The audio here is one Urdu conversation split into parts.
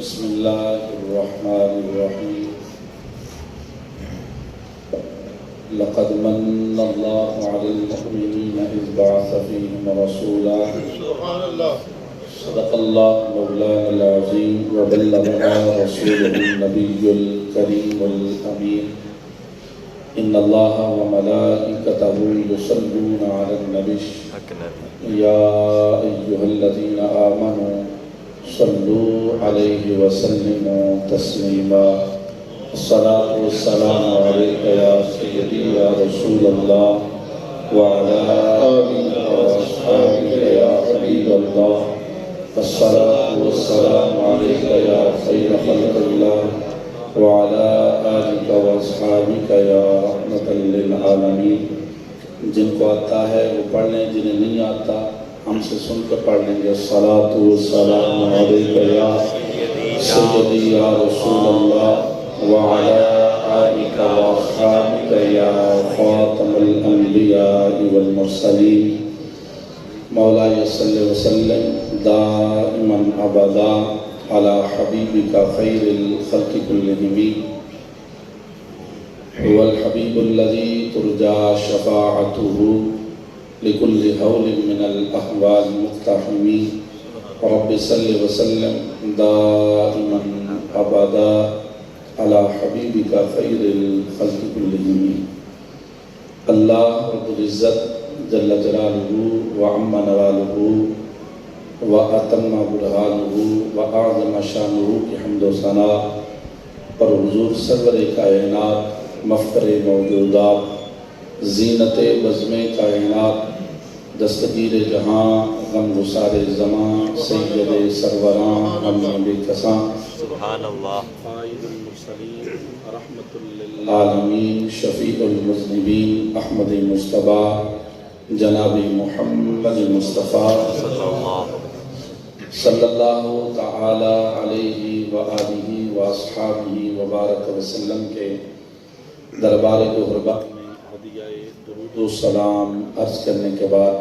بسم الله الرحمن الرحيم لقد من الله على المؤمنين إذ بعث فيهم رسولا سبحان الله صدق الله مولانا العظيم وبلغنا رسوله النبي الكريم الأمين إن الله وملائكته يصلون على النبي يا أيها الذين آمنوا صلوا عليه وسلموا تسليما الصلاة والسلام عليك يا سيدي يا رسول الله وعلى آلك وأصحابك يا حبيب الله الصلاة والسلام عليك يا خير خلق الله وعلى آلك وأصحابك يا رحمة للعالمين. جن کو آتا ہے وہ پڑھ لیں، جنہیں نہیں آتا ہم سے سن کے پڑھ لیں گے. الصلاۃ والسلام علیک یا سیدی یا رسول اللہ وعلی آلک واصحابک یا خاتم الانبیاء والمرسلین. مولاي صلی وسلم دائما ابدا على حبیبک خیر الخلق كلهم. هو الحبیب الذي ترجى شفاعته لكل هول من الأهوال مقتحم. رب صل وسلم دائما أبدا على حبيبك خير الخلق كلهم. اللہ رب العزت جل جلالہ وعم نوالہ واتم برہانہ واعظم شانہ کی حمد و ثنا اور حضور سرور کائنات مفخر موجودات زینت بزم کائنات دستگیر جہاں غم گسار زمان سید سروراں امین کساں سبحان اللہ قائد المرسلین رحمت للعالمین شفیع المذنبین احمد مصطفیٰ جناب محمد مصطفیٰ صلی اللہ تعالی علیہ وآلہ واصحابہ وبارک وسلم کے دربار غربا میں ہدیہ درود و سلام عرض کرنے کے بعد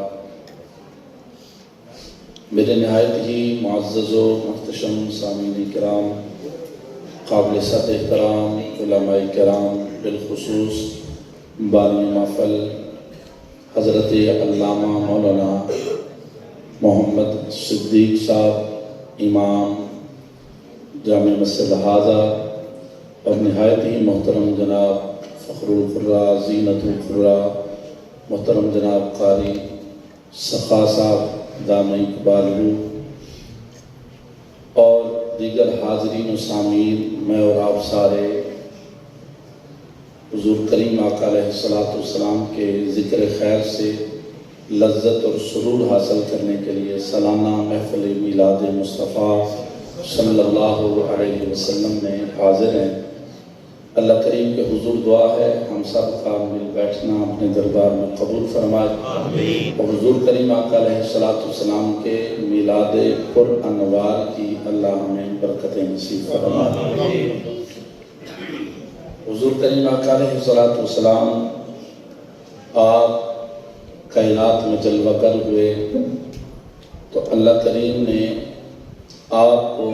میرے نہایت ہی معزز و محتشم سامعین کرام، قابل صد احترام علماء کرام، بالخصوص بانی محفل حضرت علامہ مولانا محمد صدیق صاحب امام جامع مسجد حاضہ اور نہایت ہی محترم جناب فخر القراء زینت القراء محترم جناب قاری سخا صاحب دامِ اقبالہ اور دیگر حاضرین و سامعین، میں اور آپ سارے حضور کریم آقا علیہ السلام کے ذکر خیر سے لذت اور سرور حاصل کرنے کے لیے سالانہ محفل میلاد مصطفیٰ صلی اللہ علیہ وسلم میں حاضر ہیں. اللہ کریم کے حضور دعا ہے ہم سب کا مل بیٹھنا اپنے دربار میں قبول فرمائے اور حضور کریم آقا علیہ السلام کے میلاد پر انوار کی اللہ ہمیں برکتیں نصیب فرمائے. حضور کریم آقا علیہ السلام آپ کائنات میں جلوہ گر ہوئے تو اللہ کریم نے آپ کو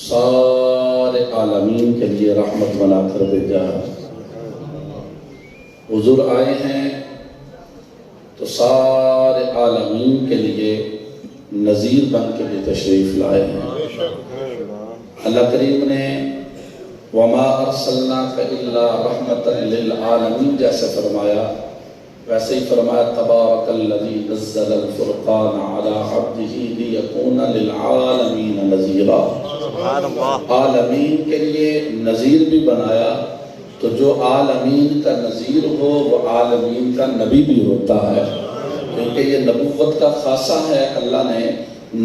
سارے عالمین کے لیے رحمت بنا کر بھیجا. حضور آئے ہیں تو سارے عالمین کے لیے نذیر بن کے بھی تشریف لائے ہیں. اللہ کریم نے وَمَا أَرْسَلْنَاكَ إِلَّا رَحْمَةً لِلْعَالَمِينَ جیسے فرمایا ویسے ہی فرمایا تبارک الذی نزل الفرقان علی عبدہ لیکون للعالمین نذیرا. عالمین کے لیے نذیر بھی بنایا تو جو عالمین کا نذیر ہو وہ عالمین کا نبی بھی ہوتا ہے، کیونکہ یہ نبوت کا خاصہ ہے. اللہ نے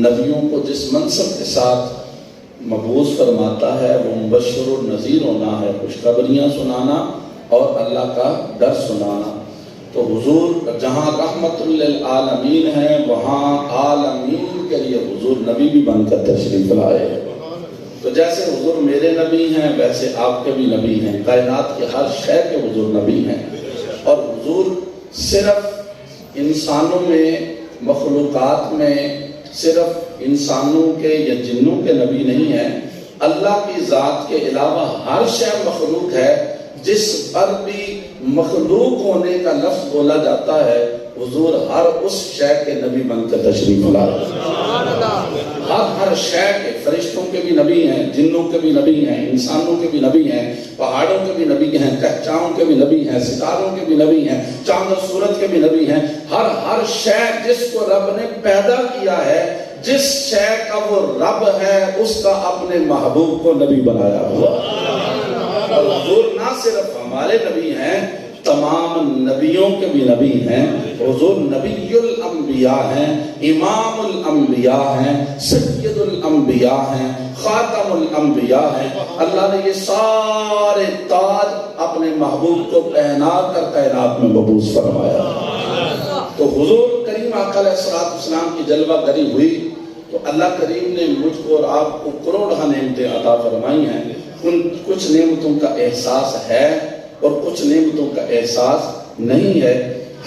نبیوں کو جس منصب کے ساتھ مبعوث فرماتا ہے وہ مبشر و نذیر ہونا ہے، خوشخبریاں سنانا اور اللہ کا ڈر سنانا. تو حضور جہاں رحمت للعالمین ہیں وہاں عالمین کے لیے حضور نبی بھی بن کر تشریف لائے. تو جیسے حضور میرے نبی ہیں ویسے آپ کے بھی نبی ہیں، کائنات کے ہر شے کے حضور نبی ہیں. اور حضور صرف انسانوں میں مخلوقات میں صرف انسانوں کے یا جنوں کے نبی نہیں ہیں، اللہ کی ذات کے علاوہ ہر شے مخلوق ہے جس پر بھی مخلوق ہونے کا لفظ بولا جاتا ہے، حضور ہر اس شے کے نبی بن کر تشریف لا رہے ہیں۔ ہر شے کے، فرشتوں کے بھی نبی ہیں، جنوں کے بھی نبی ہیں، انسانوں کے بھی نبی ہیں، پہاڑوں کے بھی نبی ہیں، کہچاؤں کے بھی نبی ہیں، ستاروں کے بھی نبی ہیں، چاند و سورج کے بھی نبی ہیں۔ ہر شے جس کو رب نے پیدا کیا ہے، جس شے کا وہ رب ہے، اس کا اپنے محبوب کو نبی بنایا ہوا۔ اور حضور نہ صرف ہمارے نبی ہیں، تمام نبیوں کے بھی نبی ہیں۔ حضور نبی الانبیاء ہیں، امام الانبیاء ہیں، سید الانبیاء ہیں، خاتم الانبیاء ہیں۔ اللہ نے یہ سارے تاج اپنے محبوب کو پہنا کر کائنات میں مبعوث فرمایا۔ تو حضور کریم آقا علیہ السلام کی جلوہ گری ہوئی تو اللہ کریم نے مجھ کو اور آپ کو کروڑہ نعمتیں عطا فرمائی ہیں۔ ان کچھ نعمتوں کا احساس ہے اور کچھ نعمتوں کا احساس نہیں ہے۔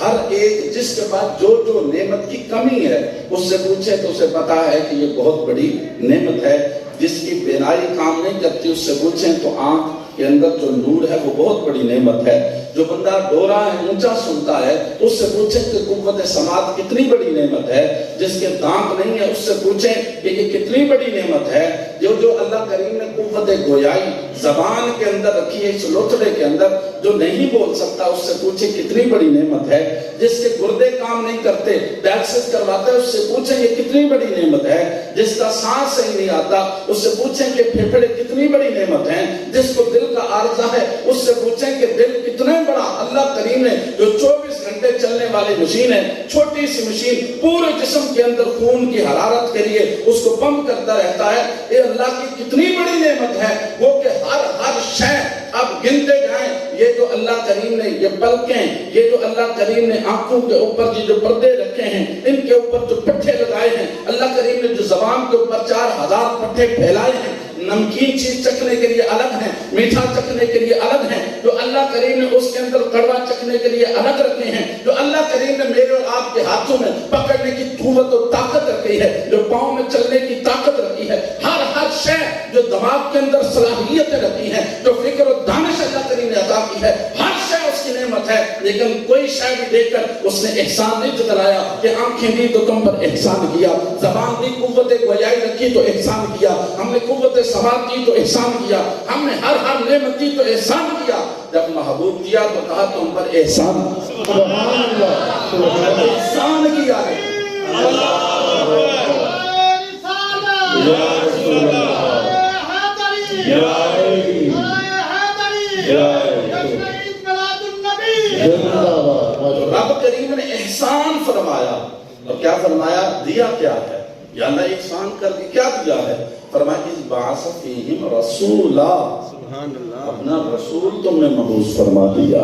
ہر ایک جس کے پاس جو نعمت کی کمی ہے اس سے پوچھے تو اسے پتا ہے کہ یہ بہت بڑی نعمت ہے۔ جس کی بینائی کام نہیں کرتی اس سے پوچھیں تو آنکھ کے اندر جو نور ہے وہ بہت بڑی نعمت ہے۔ جو بندہ ڈورا ہے، اونچا سنتا ہے، اس سے پوچھیں کہ قوت سماعت کتنی بڑی نعمت ہے۔ جس کے دانت نہیں ہے اس سے پوچھیں کہ یہ کتنی بڑی نعمت ہے۔ جو اللہ کریم نے قوت گویائی زبان کے اندر رکھی ہے، اس لوتھڑے کے اندر، جو نہیں بول سکتا اس سے پوچھیں کتنی بڑی نعمت ہے۔ جس کے گردے کام نہیں کرتے، ڈائلسس کرواتا ہے، اس سے پوچھیں یہ کتنی بڑی نعمت ہے۔ جس کا سانس صحیح نہیں آتا اس سے پوچھیں کہ پھیپھڑے کتنی بڑی نعمت ہیں۔ جس کو دل کا عارضہ ہے اس سے پوچھیں کہ دل کتنے بڑا اللہ کریم نے جو 24 گھنٹے چلنے والی مشین ہے، چھوٹی سی مشین پورے جسم کے اندر خون کی حرارت کے لیے اس کو پمپ کرتا رہتا ہے۔ یہ اللہ کی کتنی بڑی نعمت ہے وہ کہ ہر شے اب گنتے جائیں۔ یہ جو اللہ کریم نے یہ پلکیں، یہ جو اللہ کریم نے آنکھوں کے اوپر جو پردے رکھے ہیں، ان کے اوپر جو پٹھے لگائے ہیں، اللہ کریم نے جو زبان کے اوپر 4000 پٹھے پھیلائے ہیں، نمکین چیز چکھنے کے لیے الگ ہیں، میٹھا چکھنے کے لیے الگ ہیں، جو اللہ کریم نے اس کے اندر کڑوا چکھنے کے لیے الگ رکھے ہیں، جو اللہ کریم نے میرے اور آپ کے ہاتھوں میں پکڑنے کی قوت و طاقت رکھی ہے، جو پاؤں میں چلنے کی طاقت رکھی ہے، ہر شے جو دماغ کے اندر صلاحیتیں رکھی ہیں، جو فکر و دانش اللہ کریم نے عطا کی ہے، ہر شے اس کی نعمت ہے۔ لیکن کوئی شے بھی دیکھ کر اس نے احسان نہیں جتلایا کہ آنکھیں دی تو تم پر احسان کیا، زبان دی قوت گویائی رکھی تو احسان کیا، ہم نے قوت سماعت کی تو احسان کیا، ہم نے ہر نعمت دی تو احسان کیا۔ جب محبوب دیا تو کہا تم پر احسان، سبحان اللہ، احسان کیا ہے۔ رب کریم نے احسان فرمایا، اور کیا فرمایا؟ دیا کیا ہے؟ یا اللہ احسان کر کے کیا دیا ہے؟ فرمایا اس بعث فیہم رسولا، اپنا رسول تم نے مبعوث فرما دیا،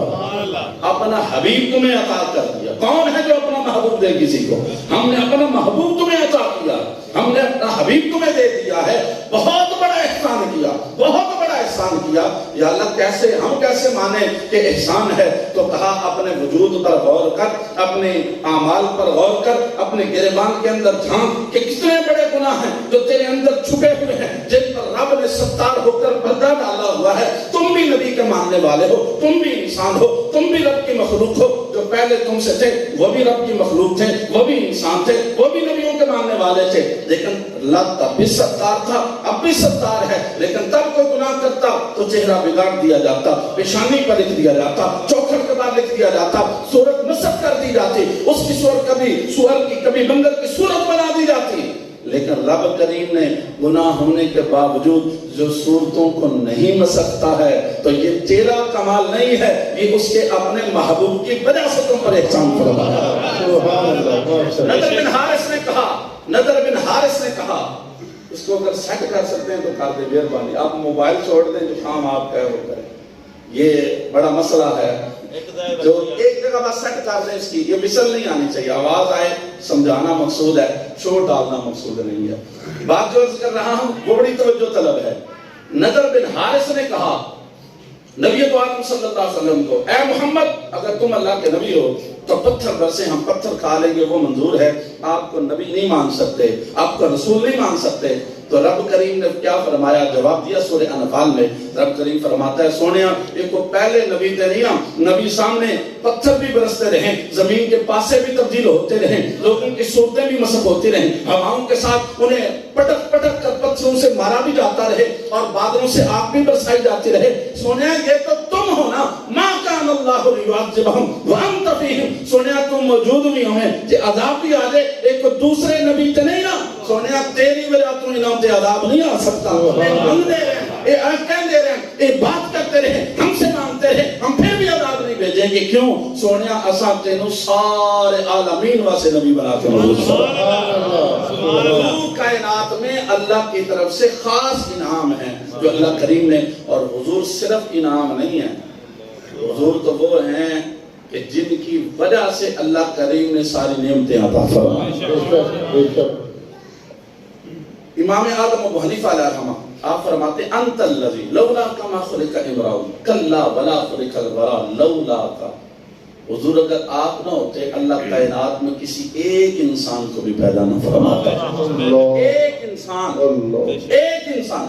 اپنا حبیب تمہیں عطا کر دیا۔ کون ہے جو اپنا محبوب دے کسی کو؟ ہم نے اپنا محبوب تمہیں عطا کیا، ہم نے اپنا حبیب تمہیں دے دیا ہے۔ بہت بڑا احسان کیا، بہت بڑا احسان کیا۔ یا اللہ کیسے ہم کیسے مانیں کہ احسان ہے؟ تو کہا اپنے وجود پر غور کر، اپنے اعمال پر غور کر، اپنے گریبان کے اندر جھانک کہ کتنے بڑے گناہ ہیں جو تیرے اندر چھپے ہوئے ہیں، جن پر رب نے ستار ہو کر پردہ ڈالا ہوا ہے۔ تم بھی نبی کے ماننے والے ہو، تم بھی انسان ہو، تم بھی رب کی مخلوق ہو۔ جو پہلے تم سے تھے وہ بھی رب کی مخلوق تھے، وہ بھی انسان تھے، وہ بھی نبیوں کے ماننے والے تھے۔ لیکن اللہ تب بھی ستار تھا، اب بھی ستار ہے۔ لیکن تب کوئی گناہ کرتا تو چہرہ بگاڑ دیا جاتا، پیشانی پر لکھ دیا جاتا، چوکھڑ کے بعد لکھ دیا جاتا، صورت نصب کر دی جاتی، اس کی صورت کبھی سور کی کبھی بندر کی صورت بنا دی جاتی۔ لیکن رب کریم نے گناہ ہونے کے باوجود جو صورتوں کو نہیں مسکتا ہے تو یہ تیرا کمال نہیں ہے، یہ اس کے اپنے محبوب کی وجہ سے تم پر احسان فرمایا۔ نضر بن حارث نے کہا اس کو اگر سیٹ کر سکتے ہیں تو کر دیں، مہربانی، آپ موبائل چھوڑ دیں، جو کام آپ کا ہے وہ کریں۔ یہ بڑا مسئلہ ہے جو ایک جگہ بس سیٹ کر دیں، اس کی یہ وصل نہیں آنی چاہیے، آواز آئے سمجھانا مقصود ہے، شور ڈالنا مقصود نہیں ہے۔ بات جو عرض کر رہا ہوں وہ بڑی توجہ طلب ہے۔ نضر بن حارث نے کہا نبی تو عالم صلی اللہ علیہ وسلم کو، اے محمد اگر تم اللہ کے نبی ہو تو پتھر برسے ہم پتھر کھا لیں گے وہ منظور ہے، آپ کو نبی نہیں مان سکتے، آپ کو رسول نہیں مان سکتے۔ تو رب کریم نے کیا فرمایا، جواب دیا سورہ انفال میں۔ رب کریم فرماتا ہے سونیا ایک کو پہلے نبی تے نہیں نا، نبی سامنے پتھر بھی برستے رہیں، زمین کے پاسے بھی تبدیل ہوتے رہیں، لوگوں کی صورتیں بھی مسخ ہوتی رہیں، ہواؤں کے ساتھ انہیں پٹک پٹک کر پتھروں سے مارا بھی جاتا رہے اور بادلوں سے آگ بھی برسائی جاتی رہے۔ سونیا یہ تو تم ہو نا، ما کان اللہ لیعذبہم وانت فیہم، سونیا تم موجود بھی ہوں کہ عذاب بھی آ جائے، ایک کو دوسرے نبی تے نہیں نا، سونیا تیری وجہ تو انہوں تے عذاب نہیں آ سکتا۔ ہم دے رہے ہیں، اے کہہ دے رہے ہیں، اے بات کرتے رہے، ہم سے مانتے رہے، ہم پھر بھی عذاب نہیں بھیجیں گے۔ کیوں؟ سونیا اساں تینوں سارے عالمین واسے نبی بنا کے حضور کائنات میں اللہ کی طرف سے خاص انعام ہے جو اللہ کریم نے، اور حضور صرف انعام نہیں ہے، حضور تو وہ ہیں کہ جن کی وجہ سے اللہ کریم نے ساری نعمتیں عطا فرمائیں۔ امام اعظم ابو حنیفہ علیہ الرحمہ آپ فرماتے ہیں انت الذی لولا کما خلق امرؤ کلا ولا خلق الورا لولا کا، حضور اگر آپ نہ ہوتے اللہ کائنات میں کسی ایک انسان کو بھی پیدا نہ فرماتا۔ ایک انسان،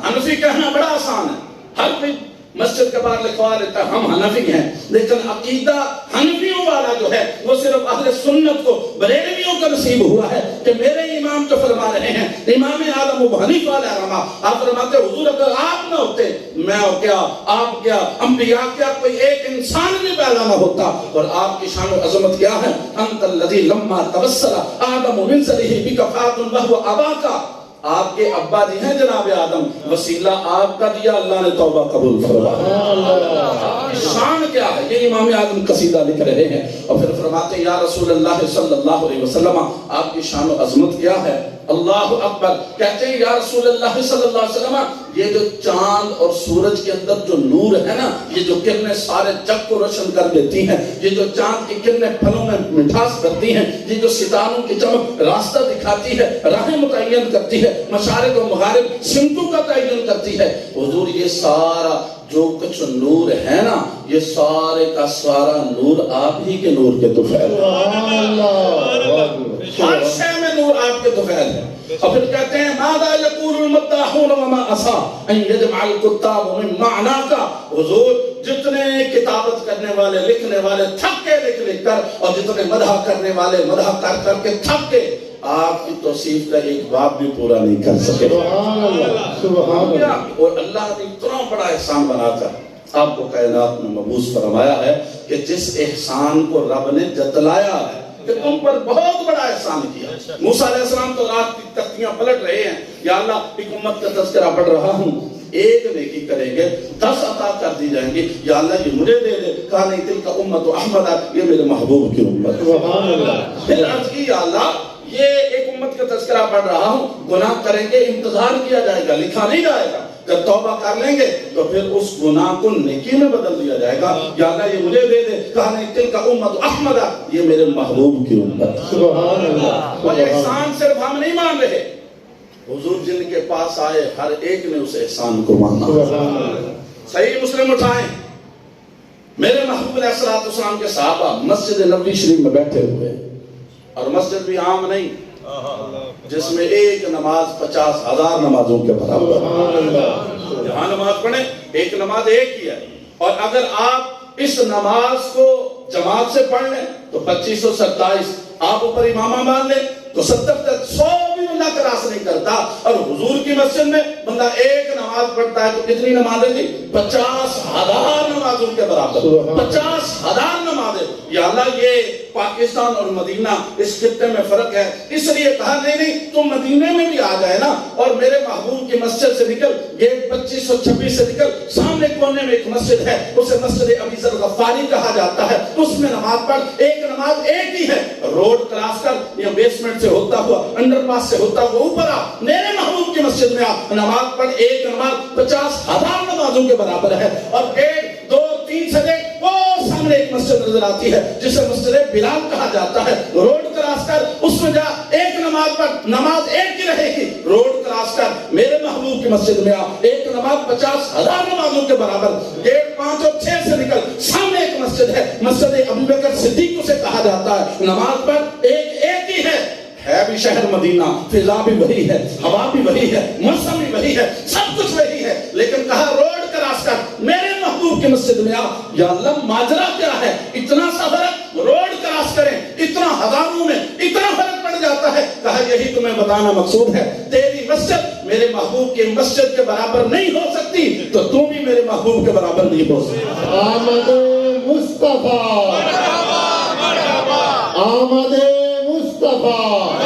حنفی کہنا بڑا آسان ہے، ہر کوئی مسجد کے باہر لکھوا لیتا ہے ہم حنفی ہیں، لیکن عقیدہ حنفیوں والا جو ہے وہ صرف اہل سنت کو بریلویوں کا نصیب ہوا ہے کہ میرے امام جو فرما رہے ہیں، امام اعظم ابو حنیفہ علیہ الرحمہ آپ فرماتے حضور اگر آپ نہ ہوتے میں ہو کیا، آپ کیا، انبیاء کیا، کوئی ایک انسان بھی پیدا نہ ہوتا۔ اور آپ کی شان و عظمت کیا ہے، انت الذی لما توسل آدم من ذریہ بک فاط وهو اباک، آپ کے ابا جی ہیں جناب آدم، وسیلہ آپ کا دیا، اللہ نے توبہ قبول فرمایا۔ شان کیا ہے، یہ امام اعظم قصیدہ لکھ رہے ہیں اور پھر فرماتے ہیں یا رسول اللہ صلی اللہ علیہ وسلم آپ کی شان و عظمت کیا ہے، اللہ اکبر، کہتے ہیں یا رسول اللہ صلی اللہ علیہ وسلم یہ جو چاند اور سورج کے اندر جو نور ہے نا، یہ جو کرنیں سارے جگ کو روشن کر دیتی ہیں، یہ جو چاند کی کرنیں پھلوں میں مٹھاس کرتی ہیں، یہ جو ستاروں کی چمک راستہ دکھاتی ہے، راہیں متعین کرتی ہے، مشارق و مغارب سمتوں کا تعین کرتی ہے، حضور یہ سارا جو کچھ نور ہے نا، یہ سارے کا سارا نور آپ ہی کے نور کے طفیل ہے، ہر شے میں نور آپ کے طفیل ہے۔ اور پھر کہتے ہیں ماذا یقول المداحون وما عصا ان یجمع الکتاب من معناک، حضور جتنے کتابت کرنے والے لکھنے والے تھک کے لکھ کر، اور جتنے مدح کرنے والے مدح کر کر کے تھک کے، آپ کی توصیف کا ایک باب بھی پورا نہیں کر سکے۔ سبحان اللہ۔ اور اللہ نے اتنا بڑا احسان بنا کر آپ کو کائنات میں مبعوث فرمایا ہے کہ جس احسان کو رب نے جتلایا ہے کہ تم پر بہت بڑا احسان کیا۔ موسیٰ علیہ السلام تو رات کی تختیاں پلٹ رہے ہیں، یا اللہ ایک امت کا تذکرہ پڑھ رہا ہوں، ایک نیکی کریں گے 10 عطا کر دی جائیں گی، یا اللہ یہ مجھے دے دے، کہا نہیں تلک امت احمد، یہ میرے محبوب کی امت۔ سبحان اللہ۔ پھر عرض کی یا اللہ یہ ایک امت کا تذکرہ پڑھ رہا ہوں، گناہ کریں گے انتظار کیا جائے گا، لکھا نہیں جائے گا، جب توبہ کر لیں گے تو پھر اس گناہ کو نیکی میں بدل دیا جائے گا، یا اللہ یہ مجھے دے دے، کہا نہیں تلک امت احمد، یہ میرے محبوب کی امت۔ سبحان اللہ۔ وہ احسان صرف ہم نہیں مان رہے، حضور جن کے پاس آئے ہر ایک نے اس احسان کو مانا۔ صحیح مسلم اٹھائیں، میرے محبوب علیہ السلام کے صحابہ مسجد نبوی شریف میں بیٹھے ہوئے، اور مسجد بھی عام نہیں جس میں ایک نماز 50,000 نمازوں کے برابر، جہاں نماز پڑھیں ایک نماز ایک ہی ہے، اور اگر آپ اس نماز کو جماعت سے پڑھ لیں تو 2527، آپ اوپر امامہ مان لیں تو 70 تک 100 بھی بندہ کراس نہیں کرتا، اور حضور کی مسجد میں بندہ ایک نماز پڑھتا ہے تو کتنی نمازیں تھی؟ 50,000 نمازوں کے برابر، 50,000 نمازیں۔ یا اللہ یہ پاکستان اور مدینہ اس خطے میں فرق ہے، اس لیے کہا نہیں تم مدینے میں بھی آ جائے نا، اور میرے محبوب کی مسجد سے نکل، گیٹ 2526 سے نکل، سامنے کونے میں ایک مسجد ہے، اسے مسجد ابی ذر غفاری کہا جاتا ہے، اس میں نماز پڑھ، ایک نماز ایک ہی ہے، روڈ کراس کر یا بیسمنٹ سے ہوتا ہوا، انڈر پاس سے ہوتا ہوا اوپر آ، میرے محبوب کی مسجد میں آ، نماز پڑھ، ایک نماز 50,000 نمازوں کے برابر ہے۔ اور گیٹ 2-3 سے دیکھ، وہ سامنے ایک مسجد نظر آتی ہے جسے مسجد بلال کہا جاتا ہے، روڈ کراس کر اس میں جا، ایک نماز پڑھ، نماز ایک ہی رہے گی، روڈ کراس کر میرے محبوب کی مسجد میں آ، ایک نماز 50,000 نمازوں کے برابر، گیٹ 5 اور 6 سے نکل، سامنے ایک مسجد مسجد ہے مسجد ابو بکر صدیق اسے کہا جاتا ہے. نماز پر ایک ہی ہے بھی شہر مدینہ, فضا بھی وہی ہے, ہوا بھی وہی ہے, موسم بھی وہی ہے, سب کچھ وہی ہے, لیکن کہا روڈ کراس کر میرے محبوب کی مسجد میں آ. یا اللہ ماجرا کیا ہے, اتنا سا فرق, روڈ کراس کریں اتنا ہزاروں میں اتنا فرق پڑ جاتا ہے. کہا یہی تمہیں بتانا مقصود ہے, تیری مسجد میرے محبوب کی مسجد کے برابر نہیں ہو سکتی تو تم بھی میرے محبوب کے برابر نہیں ہو سکتی. آمد مصطفیٰ, آمد مصطفیٰ,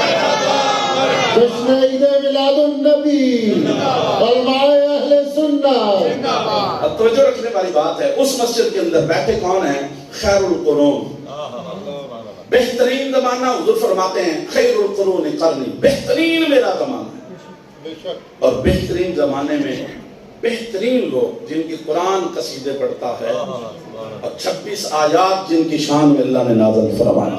جشن عید میلاد النبی, علماء اہل سنت. اب توجہ رکھنے والی بات ہے, اس مسجد کے اندر بیٹھے کون ہیں؟ خیر القرون, بہترین زمانہ. حضور فرماتے ہیں خیر القرون قرنی, بہترین میرا زمانہ ہے. اور بہترین زمانے میں بہترین لوگ جن کی قرآن قصیدے پڑھتا ہے اور 26 آیات جن کی شان میں اللہ نے نازل فرمائی,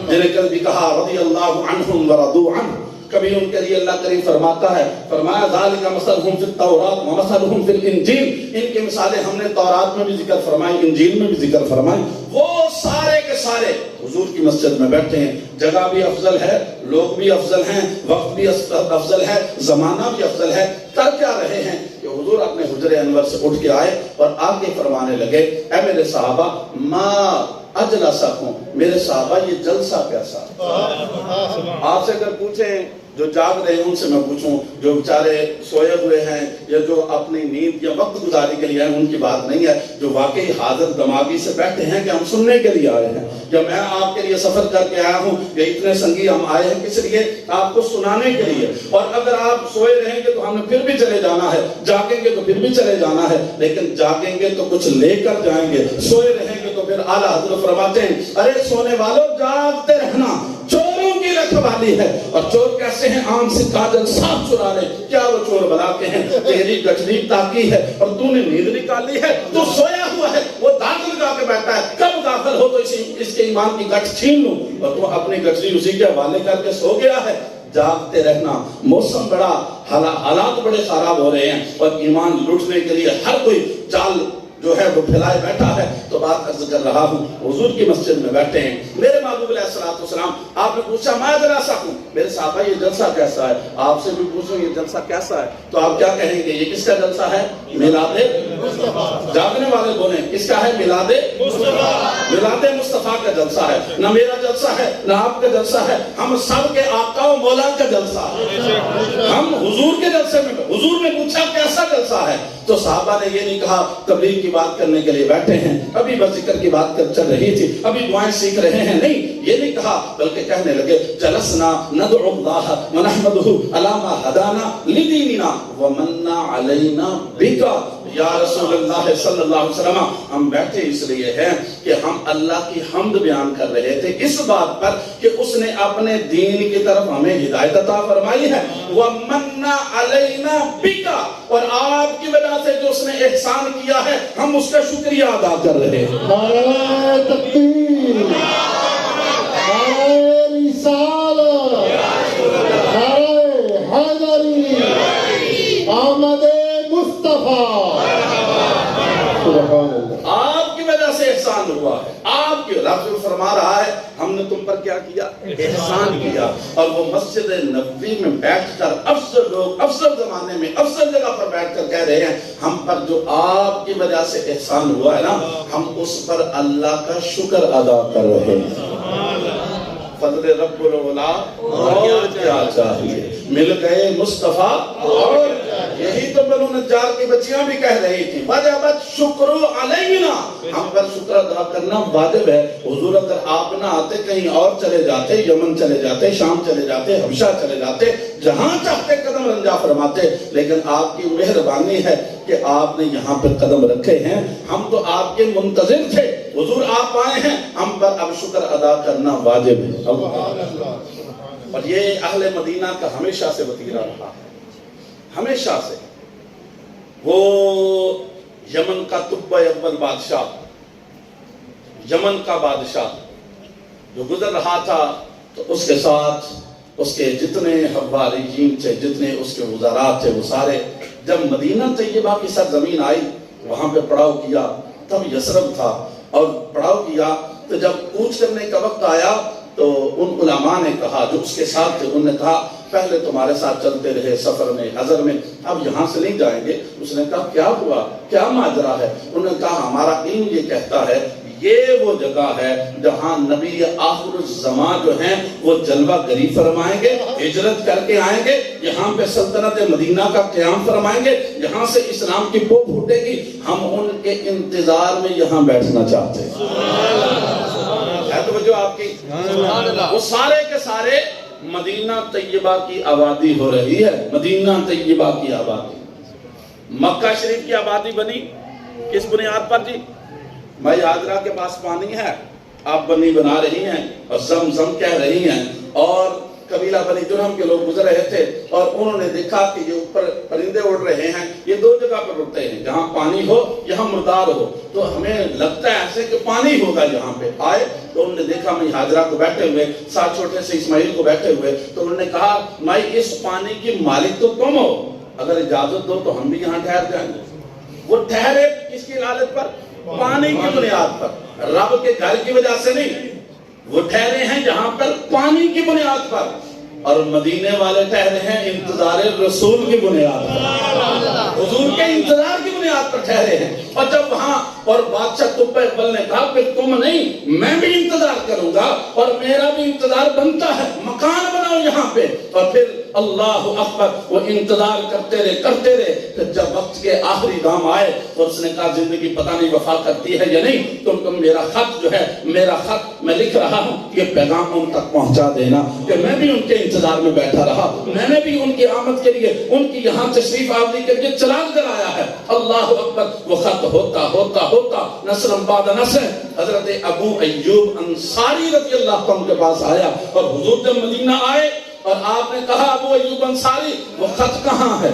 جنہیں کل بھی کہا رضی اللہ عنہم ورضوا عنہ. کبھی ان کے لیے اللہ کریم فرماتا ہے, فرمایا ذالک مثلہم فی التوراۃ ومثلہم فی الانجیل. ان کی مثالیں ہم نے تورات میں بھی ذکر فرمائی, انجیل میں بھی ذکر فرمائی. وہ سارے کے سارے حضور کی مسجد میں بیٹھے ہیں. جگہ بھی افضل ہے, لوگ بھی افضل ہیں, وقت بھی افضل ہے, زمانہ بھی افضل ہے. کر کیا رہے ہیں کہ حضور اپنے حجر انور سے اٹھ کے آئے اور آگے فرمانے لگے, اے میرے صحابہ ما اجلسکم, میرے صحابہ یہ جلسہ کیسا. آپ سے اگر پوچھیں جو جاگ رہے ہیں ان سے میں پوچھوں, جو بیچارے سوئے ہوئے ہیں یا جو اپنی نیند یا وقت گزاری کے لیے ہیں, ان کی بات نہیں ہے. جو واقعی حاضر دماغی سے بیٹھے ہیں کہ ہم سننے کے لیے آئے ہیں, یا میں آپ کے لیے سفر کر کے آیا ہوں, یا اتنے سنگی ہم آئے ہیں کس لیے, آپ کو سنانے کے لیے. اور اگر آپ سوئے رہیں گے تو ہمیں پھر بھی چلے جانا ہے, جاگیں گے تو پھر بھی چلے جانا ہے, لیکن جاگیں گے تو کچھ لے کر جائیں گے, سوئے رہیں گے تو پھر اعلیٰ حضرت فرماتے ہیں ارے سونے والوں جاگتے رہنا چوروں کی رکھوالی ہے. اور چور کیسے ہیں, آم سے کاجل صاف چرا لے. کیا وہ چور بلا کے ہیں, تیری گٹھڑی تاکی ہے اور تو نے نیند نکالی ہے, تو سویا ہوا ہے, وہ داخل لگا کے بیٹھا ہے, کب داخل ہو تو اس کے ایمان کی گٹھ چھین لوں, اور تو اپنی گٹھڑی اسی کے حوالے کر کے سو گیا ہے. جاگتے رہنا. موسم بڑا, حالات بڑے خراب ہو رہے ہیں اور ایمان لوٹنے کے لیے ہر کوئی چال جو ہے وہ پھیلائے بیٹھا ہے. تو بات عرض کر رہا ہوں, حضور کی مسجد میں بیٹھے ہیں میرے محبوب علیہ الصلوۃ والسلام. آپ نے پوچھا میں جلسہ ہوں, میرے صحابہ یہ جلسہ کیسا ہے. آپ سے بھی پوچھوں یہ جلسہ کیسا ہے, تو آپ کیا کہیں گے, یہ کس کا جلسہ ہے, میلاد مصطفیٰ. جاگنے والے بولیں کس کا ہے, میلاد مصطفیٰ. میلاد مصطفیٰ کا جلسہ ہے, نہ میرا جلسہ ہے نہ آپ کا جلسہ ہے, ہم سب کے آقا و مولا کا جلسہ ہے. ہم حضور کے جلسے میں, حضور نے پوچھا کیسا جلسہ ہے, تو صحابہ نے یہ نہیں کہا تبلیغ کی بات کرنے کے لیے بیٹھے ہیں, ابھی بس ذکر کی بات چل رہی تھی, ابھی دعائیں سیکھ رہے ہیں, نہیں یہ نہیں کہا, بلکہ کہنے لگے جلسنا ندعو اللہ ونحمدہ علی ما ہدانا لدیننا ومن علینا بکا. یا رسول اللہ صلی اللہ علیہ وسلم, ہم بیٹھے اس لیے ہیں کہ ہم اللہ کی حمد بیان کر رہے تھے اس بات پر کہ اس نے اپنے دین کی طرف ہمیں ہدایت عطا فرمائی ہے. وَمَنَّ عَلَيْنَا بِكَ, اور آپ کی وجہ سے جو اس نے احسان کیا ہے ہم اس کا شکریہ ادا کر رہے ہیں. نعرہ تکبیر, نعرہ رسالت, نعرہ حیدری, آمد مصطفیٰ. سبحان اللہ. آپ کی وجہ سے احسان ہوا ہے, آپ کی. رب فرما رہا ہے ہم نے تم پر کیا کیا, احسان کیا. اور وہ مسجد نبوی میں بیٹھ کر افضل لوگ افضل زمانے میں افضل جگہ پر بیٹھ کر کہہ رہے ہیں ہم پر جو آپ کی وجہ سے احسان ہوا ہے نا, ہم اس پر اللہ کا شکر ادا کر رہے ہیں. فضل رب العلا, اور کیا چاہیے, مل گئے مصطفیٰ. اور یہی تو بنو نجار کی بچیاں بھی کہہ رہی تھی وجبت شکر علینا, ہم پر شکر ادا کرنا واجب ہے. حضور اگر آپ نہ آتے کہیں اور چلے جاتے, یمن چلے جاتے, شام چلے جاتے, حبشہ چلے جاتے, جہاں چاہتے قدم رنجا فرماتے, لیکن آپ کی مہربانی ہے کہ آپ نے یہاں پر قدم رکھے ہیں. ہم تو آپ کے منتظر تھے, حضور آپ آئے ہیں, ہم پر اب شکر ادا کرنا واجب ہے. اور یہ اہل مدینہ کا ہمیشہ سے وتیرہ رہا ہے, ہمیشہ سے. وہ یمن کا طب اول بادشاہ, یمن کا بادشاہ جو گزر رہا تھا, تو اس کے ساتھ اس کے جتنے حواریین تھے, جتنے اس کے وزراء تھے, وہ سارے جب مدینہ طیبہ کی سرزمین آئی وہاں پہ پڑاؤ کیا. تب یثرب تھا, اور پڑاؤ کیا، تو جب کوچ کرنے کا وقت آیا تو ان علماء نے کہا جو اس کے ساتھ تھے، انہوں نے کہا پہلے تمہارے ساتھ چلتے رہے سفر میں، حضر میں، اب یہاں سے نہیں جائیں گے۔ اس نے کہا کیا ہوا، کیا ماجرا ہے؟ انہوں نے کہا ہمارا علم یہ کہتا ہے یہ وہ جگہ ہے جہاں نبی آخر الزمان جو ہیں وہ جلوہ گری فرمائیں گے، ہجرت کر کے آئیں گے، یہاں پہ سلطنت مدینہ کا قیام فرمائیں گے، یہاں سے اسلام کی پو پھوٹے گی۔ ہم ان کے انتظار میں یہاں بیٹھنا چاہتے ہیں۔ ہے توجہ آپ کی؟ وہ سارے کے سارے مدینہ طیبہ کی آبادی ہو رہی ہے، مدینہ طیبہ کی آبادی۔ مکہ شریف کی آبادی بنی کس بنیاد پر جی؟ بھائی حاضرہ کے پاس پانی ہے، آپ بنی بنا رہی ہیں اور زمزم کہہ رہی ہیں، اور قبیلہ بنی جرہم کے لوگ گزر رہے تھے اور انہوں نے دیکھا کہ یہ اوپر پرندے اڑ رہے ہیں، یہ دو جگہ پر رکتے ہیں، جہاں پانی ہو یہاں مردار ہو، تو ہمیں لگتا ہے ایسے کہ پانی ہوگا یہاں پہ۔ آئے تو انہوں نے دیکھا میں حاضرہ کو بیٹھے ہوئے، ساتھ چھوٹے سے اسماعیل کو بیٹھے ہوئے، تو انہوں نے کہا میں اس پانی کی مالک تو تم ہو، اگر اجازت دو تو ہم بھی یہاں ٹھہر جائیں گے۔ وہ ٹھہرے کس کی حالت پر؟ پانی کی بنیاد پر، رب کے گھر کی وجہ سے نہیں، وہ ٹھہرے ہیں جہاں پر پانی کی بنیاد پر، اور مدینے والے ٹھہرے ہیں انتظار رسول کی بنیاد پر، حضور کے انتظار کی بنیاد پر ٹھہرے ہیں۔ اور جب وہاں اور بادشاہ تبع اقبل نے کہا کہ تم نہیں میں بھی انتظار کروں گا اور میرا بھی انتظار بنتا ہے، مکان بناؤ یہاں پہ، اور پھر اللہ اکبر وہ انتظار کرتے رہے پھر جب وقت کے آخری دام آئے تو اس نے کہا زندگی پتہ نہیں وفا کرتی ہے یا نہیں، تم میرا خط جو ہے، میرا خط میں لکھ رہا ہوں، یہ پیغام ان تک پہنچا دینا کہ میں بھی ان کے انتظار میں بیٹھا رہا، میں نے بھی ان کی آمد کے لیے ان کی یہاں تشریف آوری کے لیے چراغ جلایا ہے۔ اللہ اکبر، وہ خط ہوتا نصر بعد نصر حضرت ابو ایوب انصاری رضی اللہ عنہ کے پاس آیا، اور حضور جب مدینہ آئے اور آپ نے کہا ابو ایوب انصاری وہ خط کہاں ہے؟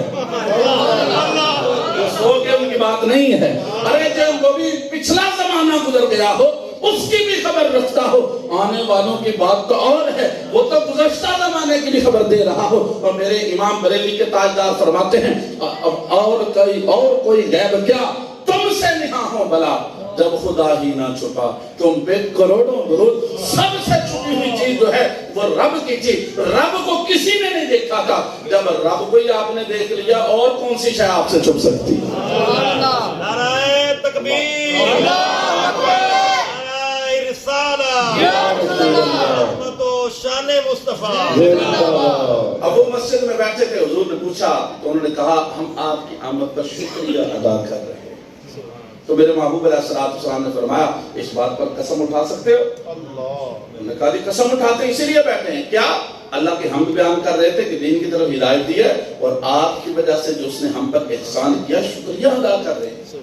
وہ سو کے ان کی بات نہیں ہے، ارے جب وہ بھی پچھلا زمانہ گزر گیا ہو اس کی بھی خبر رکھتا ہو، آنے والوں کی بات تو اور ہے، وہ تو گزشتہ زمانے کی بھی خبر دے رہا ہو۔ اور میرے امام بریلی کے تاجدار فرماتے ہیں اور کوئی غیب کیا تم سے نہاں ہو بلا، جب خدا ہی نہ چھپا تم پہ کروڑوں درود۔ سب سے چھپی ہوئی چیز جو ہے وہ رب کی چیز، رب کو کسی نے نہیں دیکھا تھا، جب رب کو ہی آپ نے دیکھ لیا اور کون سی شے آپ سے چھپ سکتی ہے؟ نعرہ تکبیر، اللہ اکبر، نعرہ رسالہ، عظمت و شان مصطفیٰ۔ اب وہ مسجد میں بیٹھے تھے، حضور نے پوچھا تو انہوں نے کہا ہم آپ کی آمد پر شکریہ ادا کر رہے ہیں۔ تو میرے محبوب علیہ السلام نے فرمایا اس بات پر قسم اٹھا سکتے ہو؟ انہوں نے کہا قسم اٹھاتے ہیں، اسی لیے بیٹھے ہیں۔ کیا؟ اللہ کی حمد بیان کر رہے تھے کہ دین کی طرف ہدایت دی ہے، اور آپ کی وجہ سے جو اس نے ہم پر احسان کیا شکریہ ادا کر رہے ہیں۔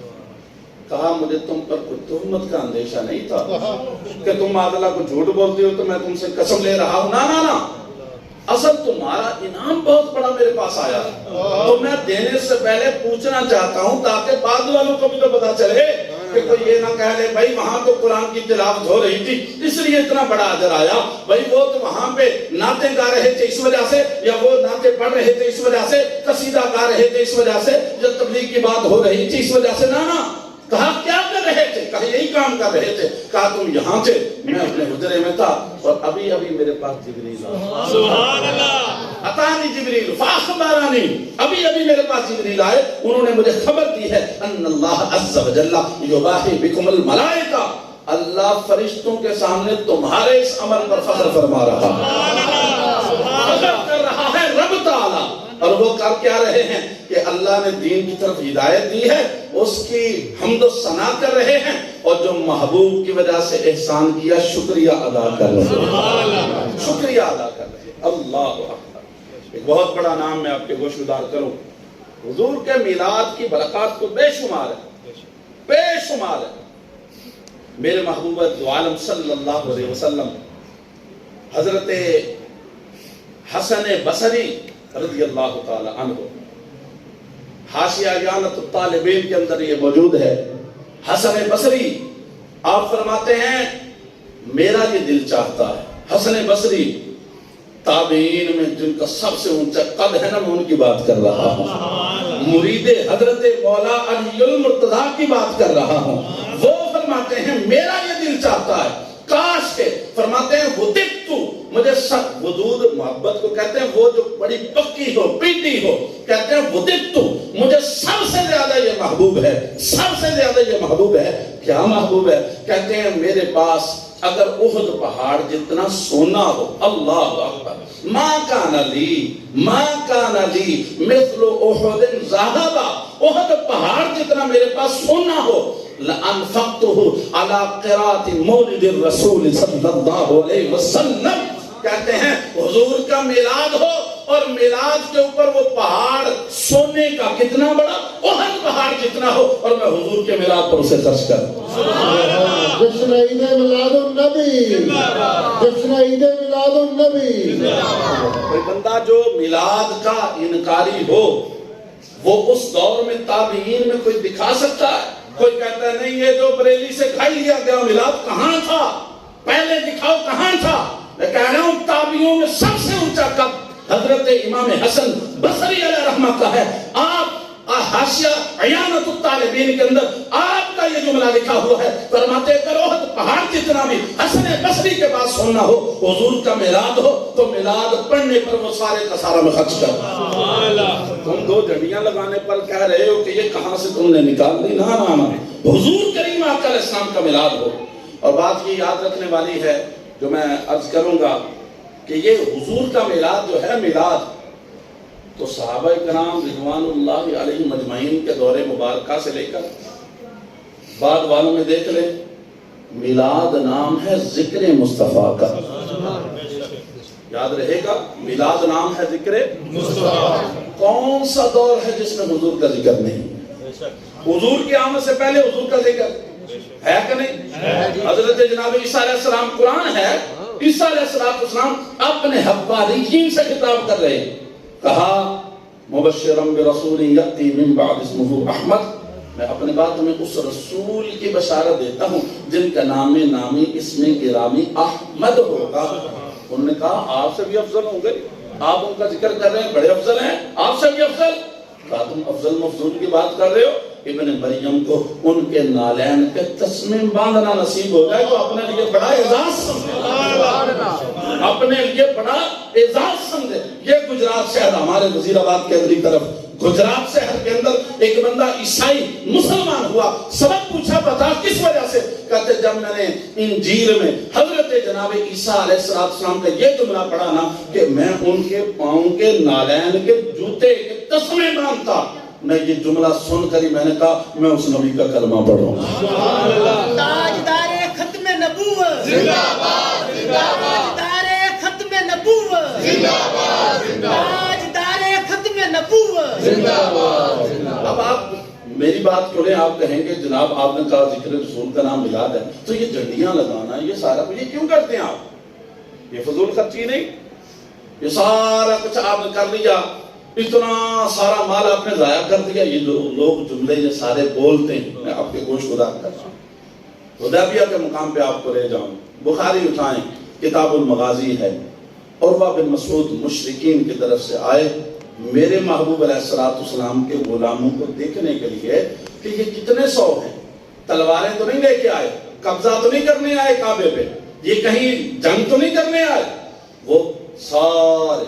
کہا مجھے تم پر کوئی تہمت کا اندیشہ نہیں تھا کہ تم معاذ اللہ کو جھوٹ بولتے ہو تو میں تم سے قسم لے رہا ہوں، نا اصل تمہارا انعام بہت بڑا میرے پاس آیا، تو میں دینے سے پہلے پوچھنا چاہتا ہوں تاکہ بعد والوں کو بھی تو پتا چلے کہ کوئی یہ نہ کہہ لے بھائی وہاں تو قرآن کی تلاوت ہو رہی تھی اس لیے اتنا بڑا اجر آیا، بھائی وہ تو وہاں پہ نعتیں گا رہے تھے اس وجہ سے، یا وہ نعتیں پڑھ رہے تھے اس وجہ سے، قصیدہ گا رہے تھے اس وجہ سے، یا تبلیغ کی بات ہو رہی تھی اس وجہ سے، نا۔ کہا کیا کر رہے تھے؟ کہا یہی کام کر رہے تھے۔ کہا تم یہاں تھے، میں اپنے حجرے میں تھا، اور ابھی میرے پاس جبریل آیا، سبحان اللہ، اتانی جبریل فاخبرانی، ابھی میرے پاس جبریل آئے، انہوں نے مجھے خبر دی ہے ان اللہ عز و جل یباہی بکم الملائکہ، اللہ فرشتوں کے سامنے تمہارے اس عمل پر فخر فرما رہا ہے، فخر کر رہا ہے رب تعالی۔ اور وہ کر کیا رہے ہیں کہ اللہ نے دین کی طرف ہدایت دی ہے، اس کی حمد و ثنا کر رہے ہیں، اور جو محبوب کی وجہ سے احسان کیا شکریہ ادا کر رہے ہیں، شکریہ ادا کر رہے ہیں۔ اللہ اکبر، ایک بہت بڑا نام میں آپ کے گوش گزار کروں، حضور کے میلاد کی برکات تو بے شمار ہے، بے شمار ہے۔ میرے محبوب دو عالم صلی اللہ علیہ وسلم حضرت حسن بصری رضی اللہ تعالی عنہ، حاشیہ اعانۃ الطالبین کے اندر یہ موجود ہے۔ حسن بصری آپ فرماتے ہیں میرا یہ دل چاہتا ہے، حسن بصری تابعین میں جن کا سب سے اونچا قد ہے نا، میں ان کی بات کر رہا ہوں، مرید حضرت مولا علی المرتضیٰ کی بات کر رہا ہوں۔ وہ فرماتے ہیں میرا یہ دل چاہتا ہے کاش کے، فرماتے ہیں وددتو، مجھے سب، ودود محبت کو کہتے ہیں وہ جو بڑی پکی ہو پیٹی ہو، کہتے ہیں وددتو، مجھے سب سے زیادہ یہ محبوب ہے، سب سے زیادہ یہ محبوب ہے۔ کیا محبوب ہے؟ کہتے ہیں میرے پاس اگر احد پہاڑ جتنا سونا ہو، اللہ اکبر، ما کان لی مثل احد ذهبا، احد پہاڑ جتنا میرے پاس سونا ہو، لانفقته على قراءة مولد الرسول صلی اللہ علیہ وسلم، کہتے ہیں حضور کا میلاد ہو اور میلاد کے اوپر وہ پہاڑ سونے کا کتنا بڑا، احد پہاڑ جتنا ہو، اور میں حضور کے میلاد پر اسے خرچ کروں۔ جشن عید میلاد النبی، جشن عید میلاد النبی۔ کوئی بندہ جو میلاد کا انکاری ہو، وہ اس دور میں تابعین میں کوئی دکھا سکتا ہے؟ کوئی کہتا ہے نہیں یہ جو بریلی سے کھائی لیا گیا میلاد کہاں تھا، پہلے دکھاؤ کہاں تھا۔ میں کہہ رہا ہوں تابعیوں میں سب سے اونچا قد حضرت امام حسن بصری علیہ رحمہ کا ہے۔ آپ حاشیہ عیانت الطالبین کے اندر آپ کا یہ جملہ لکھا ہوا ہے، فرماتے اگر احد پہاڑ جتنا بھی حسن بصری کے پاس سننا ہو، حضور کا میلاد ہو، تو میلاد پڑھنے پر وہ سارے کا سارا میں خرچ کر۔ تم دو جھڑیاں لگانے پر کہہ رہے ہو کہ یہ کہاں سے تم نے نکال دی؟ نا نا نا، حضور کریم آقا علیہ السلام کا میلاد ہو۔ اور بات یہ یاد رکھنے والی ہے جو میں عرض کروں گا کہ یہ حضور کا میلاد جو ہے میلاد، تو صحابہ کرام رضوان اللہ علیہ مجمعین کے دور مبارکہ سے لے کر بعد والوں میں دیکھ لیں، میلاد نام ہے ذکر مصطفیٰ کا، یاد رہے گا، میلاد نام ہے ذکر مصطفیٰ۔ کون سا دور ہے جس میں حضور کا ذکر نہیں؟ حضور کی آمد سے پہلے حضور کا ذکر ہے کہ نہیں؟ حضرت جناب عیسیٰ علیہ السلام، قرآن ہے، عیسیٰ علیہ السلام اپنے حواریین سے خطاب کر رہے ہیں، کہا مبشرم برسول یأتی من بعد اسمہ احمد، میں اپنے بات میں اس رسول کی بشارت دیتا ہوں جن کا نام نامی اسم گرامی احمد ہوگا۔ انہوں نے کہا آپ سے بھی افضل ہوں گے، آپ ان کا ذکر کر رہے ہیں، بڑے افضل ہیں، آپ سے بھی افضل۔ کہا تم افضل مفضول کی بات کر رہے ہو، ابن مریم کو ان کے نالین پہ تسمیم باندھنا نصیب ہو جائے تو اپنے لیے بڑا اعزاز سمجھے، اپنے لیے بڑا اعزاز سمجھے۔ یہ گجرات شہر، ہمارے وزیر آباد کے اندری طرف گجرات شہر کے اندر ایک بندہ عیسائی مسلمان ہوا، سبق پوچھا، بتا کس وجہ سے؟ کہتے جب میں نے انجیل میں حضرت جناب عیسیٰ علیہ السلام کا یہ جملہ پڑھا نا کہ میں ان کے پاؤں کے نالین کے جوتے کے تسمے باندھتا، میں یہ جملہ سن کر ہی میں نے کہا میں اس نبی کا کلمہ پڑھوں گا۔ تاجدار ختم نبوت زندہ باد، تاجدار ختم نبوت زندہ باد، تاجدار ختم نبوت زندہ باد۔ اب آپ میری بات کو لیں، آپ کہیں گے جناب آپ نے کہا ذکر رسول کا نام میلاد ہے، تو یہ جھنڈیاں لگانا یہ سارا کچھ یہ کیوں کرتے ہیں آپ؟ یہ فضول خرچی نہیں، یہ سارا کچھ آپ نے کر لیا، اتنا سارا مال آپ نے ضائع کر دیا۔ یہ لوگ جملے یہ سارے بولتے ہیں، میں آپ کے گوش گزار کر رہا ہوں، حدیبیہ کے مقام پہ آپ کو لے جاؤں، بخاری اٹھائیں، کتاب المغازی ہے، عروہ بن مسعود مشرکین کی طرف سے آئے میرے محبوب علیہ السلام کے غلاموں کو دیکھنے کے لیے کہ یہ کتنے سو ہیں، تلواریں تو نہیں لے کے آئے، قبضہ تو نہیں کرنے آئے کعبے پہ، یہ کہیں جنگ تو نہیں کرنے آئے۔ وہ سارے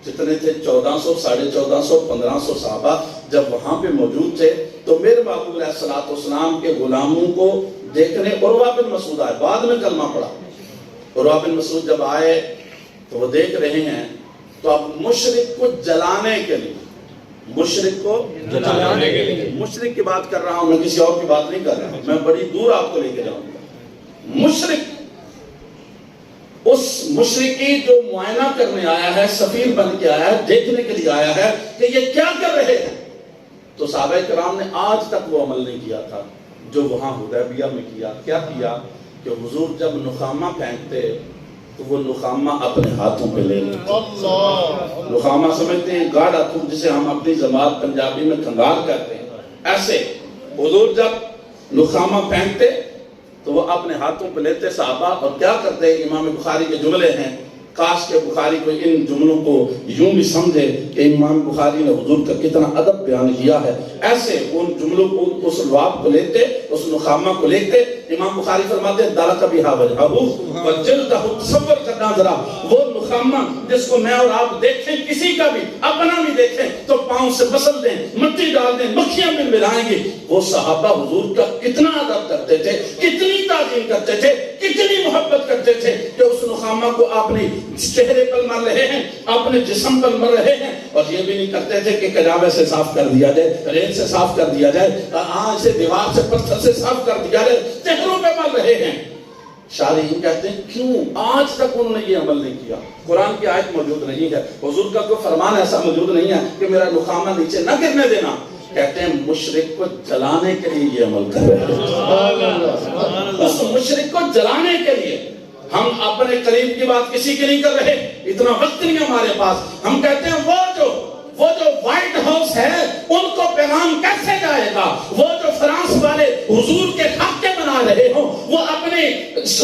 جتنے تھے 1400 1450 1500 صحابہ جب وہاں پہ موجود تھے تو میرے محبوب علیہ السلام کے غلاموں کو دیکھنے عروہ بن مسعود آئے، بعد میں کلمہ پڑھا۔ عروہ بن مسعود جب آئے تو وہ دیکھ رہے ہیں، تو اب مشرک کو جلانے کے لیے، مشرک کو جلانے کے لیے، مشرک کی بات کر رہا ہوں میں، کسی اور کی بات نہیں کر رہا ہوں، میں بڑی دور آپ کو لے کے جاؤں گا۔ مشرک، اس مشرکی جو معائنہ کرنے آیا ہے، سفیر بن کے آیا ہے، دیکھنے کے لیے آیا ہے کہ یہ کیا کر رہے ہیں، تو صحابہ کرام نے آج تک وہ عمل نہیں کیا تھا جو وہاں حدیبیہ میں کیا۔ کیا کیا کہ حضور جب نخامہ پھینکتے تو وہ نخامہ اپنے ہاتھوں پہ لے لیتے۔ نخامہ سمجھتے ہیں گاڑا تھوک، جسے ہم اپنی زبان پنجابی میں کھنگار کہتے ہیں، ایسے حضور جب نخامہ پھینکتے تو وہ اپنے ہاتھوں پہ لیتے صحابہ، اور کیا کرتے؟ امام بخاری کے جملے ہیں کاش کہ بخاری کو ان جملوں کو یوں بھی سمجھے کہ امام بخاری نے حضور کا کتنا ادب بیان کیا ہے، ایسے ان جملوں کو، اس لعاب کو لیتے، اس نخامہ کو لیتے۔ امام بخاری فرماتے ہیں دارک بہا وجہہ وجلدہ، تصور کرنا ذرا وہ نخامہ جس کو میں اور آپ دیکھیں، کسی کا بھی اپنا بھی دیکھیں تو پاؤں سے مسل دیں، مٹی ڈال دیں، مکھیاں بھی ملائیں گی۔ وہ صحابہ حضور کا کتنا ادب کرتے تھے، کتنی تعظیم کرتے تھے، کتنی محبت کرتے تھے کہ اس نخامہ کو آپ نے چہرے پر مر رہے ہیں، اپنے جسم پر مر رہے ہیں، اور یہ بھی نہیں کرتے تھے کہ کجاوے سے صاف کر دیا جائے، ریت سے صاف کر دیا جائے، آج سے دیوار سے پتھر سے صاف کر دیا جائے، چہروں پہ مر رہے ہیں۔ شارحین کہتے ہیں کیوں آج تک انہوں نے یہ عمل نہیں کیا؟ قرآن کی آیت موجود نہیں ہے، حضور کا کوئی فرمان ایسا موجود نہیں ہے کہ میرا نخامہ نیچے نہ گرنے دینا۔ کہتے ہیں مشرک کو جلانے کے لیے یہ عمل کر رہے ہیں، اس مشرک کو جلانے کے لیے۔ ہم اپنے قریب کی بات کسی کی نہیں کر رہے، اتنا وقت نہیں ہمارے پاس۔ ہم کہتے ہیں وہ جو وائٹ ہاؤس ہے ان کو پیغام کیسے جائے گا؟ وہ جو فرانس والے حضور کے خاکے بنا رہے ہوں، وہ اپنے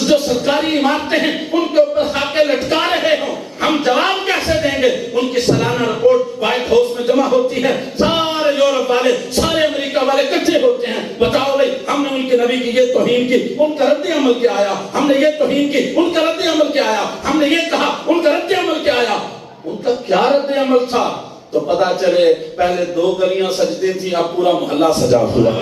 جو سرکاری عمارتیں ہیں ان کے اوپر خاکے لٹکا رہے ہوں، ہم جواب کیسے دیں گے؟ ان کی سالانہ رپورٹ وائٹ ہاؤس میں جمع ہوتی ہے، سارے یورپ والے، سارے امریکہ والے کٹھے ہوتے ہیں، بتاؤ بھائی ہم نے ان کے نبی کی یہ توہین کی، ان کا رد عمل کیا آیا؟ ہم نے یہ توہین کی، ان کا رد عمل کیا آیا؟ ہم نے یہ کہا، ان کا رد عمل کیا آیا؟ ان کا کیا رد عمل تھا؟ تو پتا چلے پہلے 2 گلیاں سجدے تھی، اب پورا محلہ سجا ہوا ہے۔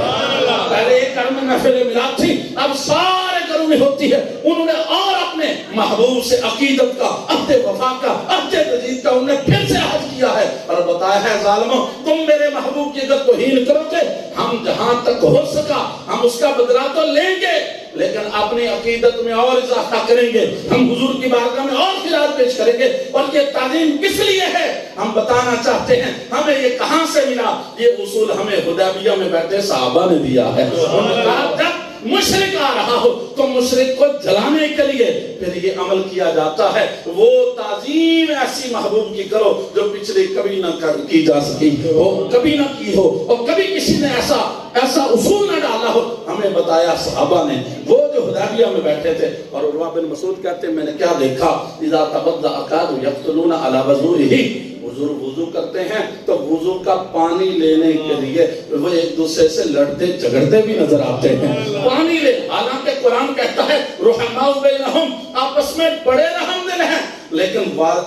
پہلے ایک گھر میں محفل میلاد تھی، اب سارے گھروں میں ہوتی ہے۔ انہوں نے اور اپنے محبوب سے عقیدت کا، عہد وفا کا، عہد جدید کا انہوں نے پھر سے عہد کیا ہے اور بتایا ہے ظالموں تم میرے محبوب کی اگر توہین کرو گے، ہم جہاں تک ہو سکا ہم اس کا بدلہ تو لیں گے، لیکن اپنی عقیدت میں اور اضافہ کریں گے، ہم حضور کی بارگاہ میں اور خیرات پیش کریں گے۔ اور یہ تعظیم کس لیے ہے ہم بتانا چاہتے ہیں، ہمیں یہ کہاں سے ملا؟ یہ اصول ہمیں حدیبیہ میں بیٹھے صحابہ نے دیا ہے۔ انہوں نے کہا جب مشرک آ رہا ہو تو مشرک کو جلانے کے لیے پھر یہ عمل کیا جاتا ہے، وہ تعظیم ایسی محبوب کی کرو جو پچھلے کبھی نہ کی جا سکی ہو، کبھی نہ کی ہو، اور کبھی کسی نے ایسا اصول نہ ڈالا ہو۔ ہمیں بتایا صحابہ نے، وہ جو حدیبیہ میں بیٹھے تھے۔ اور عروہ بن مسعود کہتے ہیں میں نے کیا دیکھا، اذا تبضأ اکادوا یقتلون علی وضوئہ، حضور وضو کرتے ہیں تو وضو کا پانی لینے کے لیے وہ ایک دوسرے سے لڑتے جھگڑتے بھی نظر آتے ہیں، پانی لے۔ حالانکہ قرآن کہتا ہے رحماء بینہم، آپس میں بڑے رحم دل ہیں، لیکن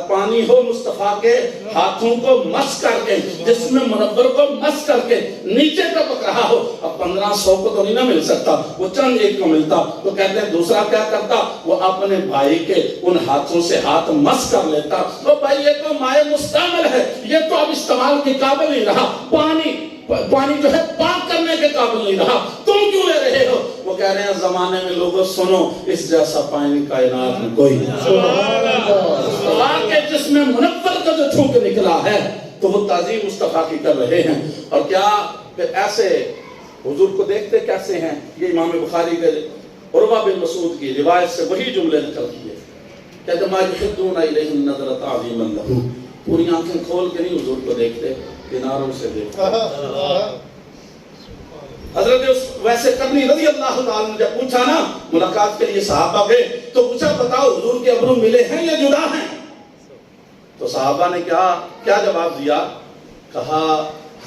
پانی ہو مصطفیٰ کے ہاتھوں کو مس کر کے، جسم منور کو مس کر کے نیچے ٹپک رہا ہو۔ اب 1500 کو تو نہیں نہ مل سکتا، وہ چند ایک کو ملتا، تو کہتے ہیں دوسرا کیا کرتا، وہ اپنے بھائی کے ان ہاتھوں سے ہاتھ مس کر لیتا۔ تو بھائی یہ تو مائع مستعمل ہے، یہ تو اب استعمال کے قابل نہیں رہا، پانی جو ہے پاک کرنے کے قابل نہیں رہا، تم کیوں لے رہے ہو؟ وہ کہہ رہے ہیں زمانے میں لوگوں سنو، اس جیسا پانی کائنات میں کوئی نہیں۔ مصطفیٰ کے جسم منور کا جو چھوک نکلا ہے تو وہ تعظیم مصطفیٰ کی کر رہے ہیں۔ اور کیا پھر ایسے حضور کو دیکھتے کیسے ہیں؟ یہ امام بخاری کے عروہ بن مسعود کی روایت سے وہی جملے نکل کیے، کہتے ما یحدون الیہ النظر تعظیما لہ، پوری آنکھیں کھول کے نہیں حضور کو دیکھتے، کناروں سے دیکھتے۔ حضرت ویسے کرنی رضی اللہ تعالیٰ نے جب پوچھا نا ملاقات کے لیے صحابہ گئے تو پوچھا بتاؤ حضور کے ابرو ملے ہیں یا جدا ہیں؟ تو صحابہ نے کیا جواب دیا؟ کہا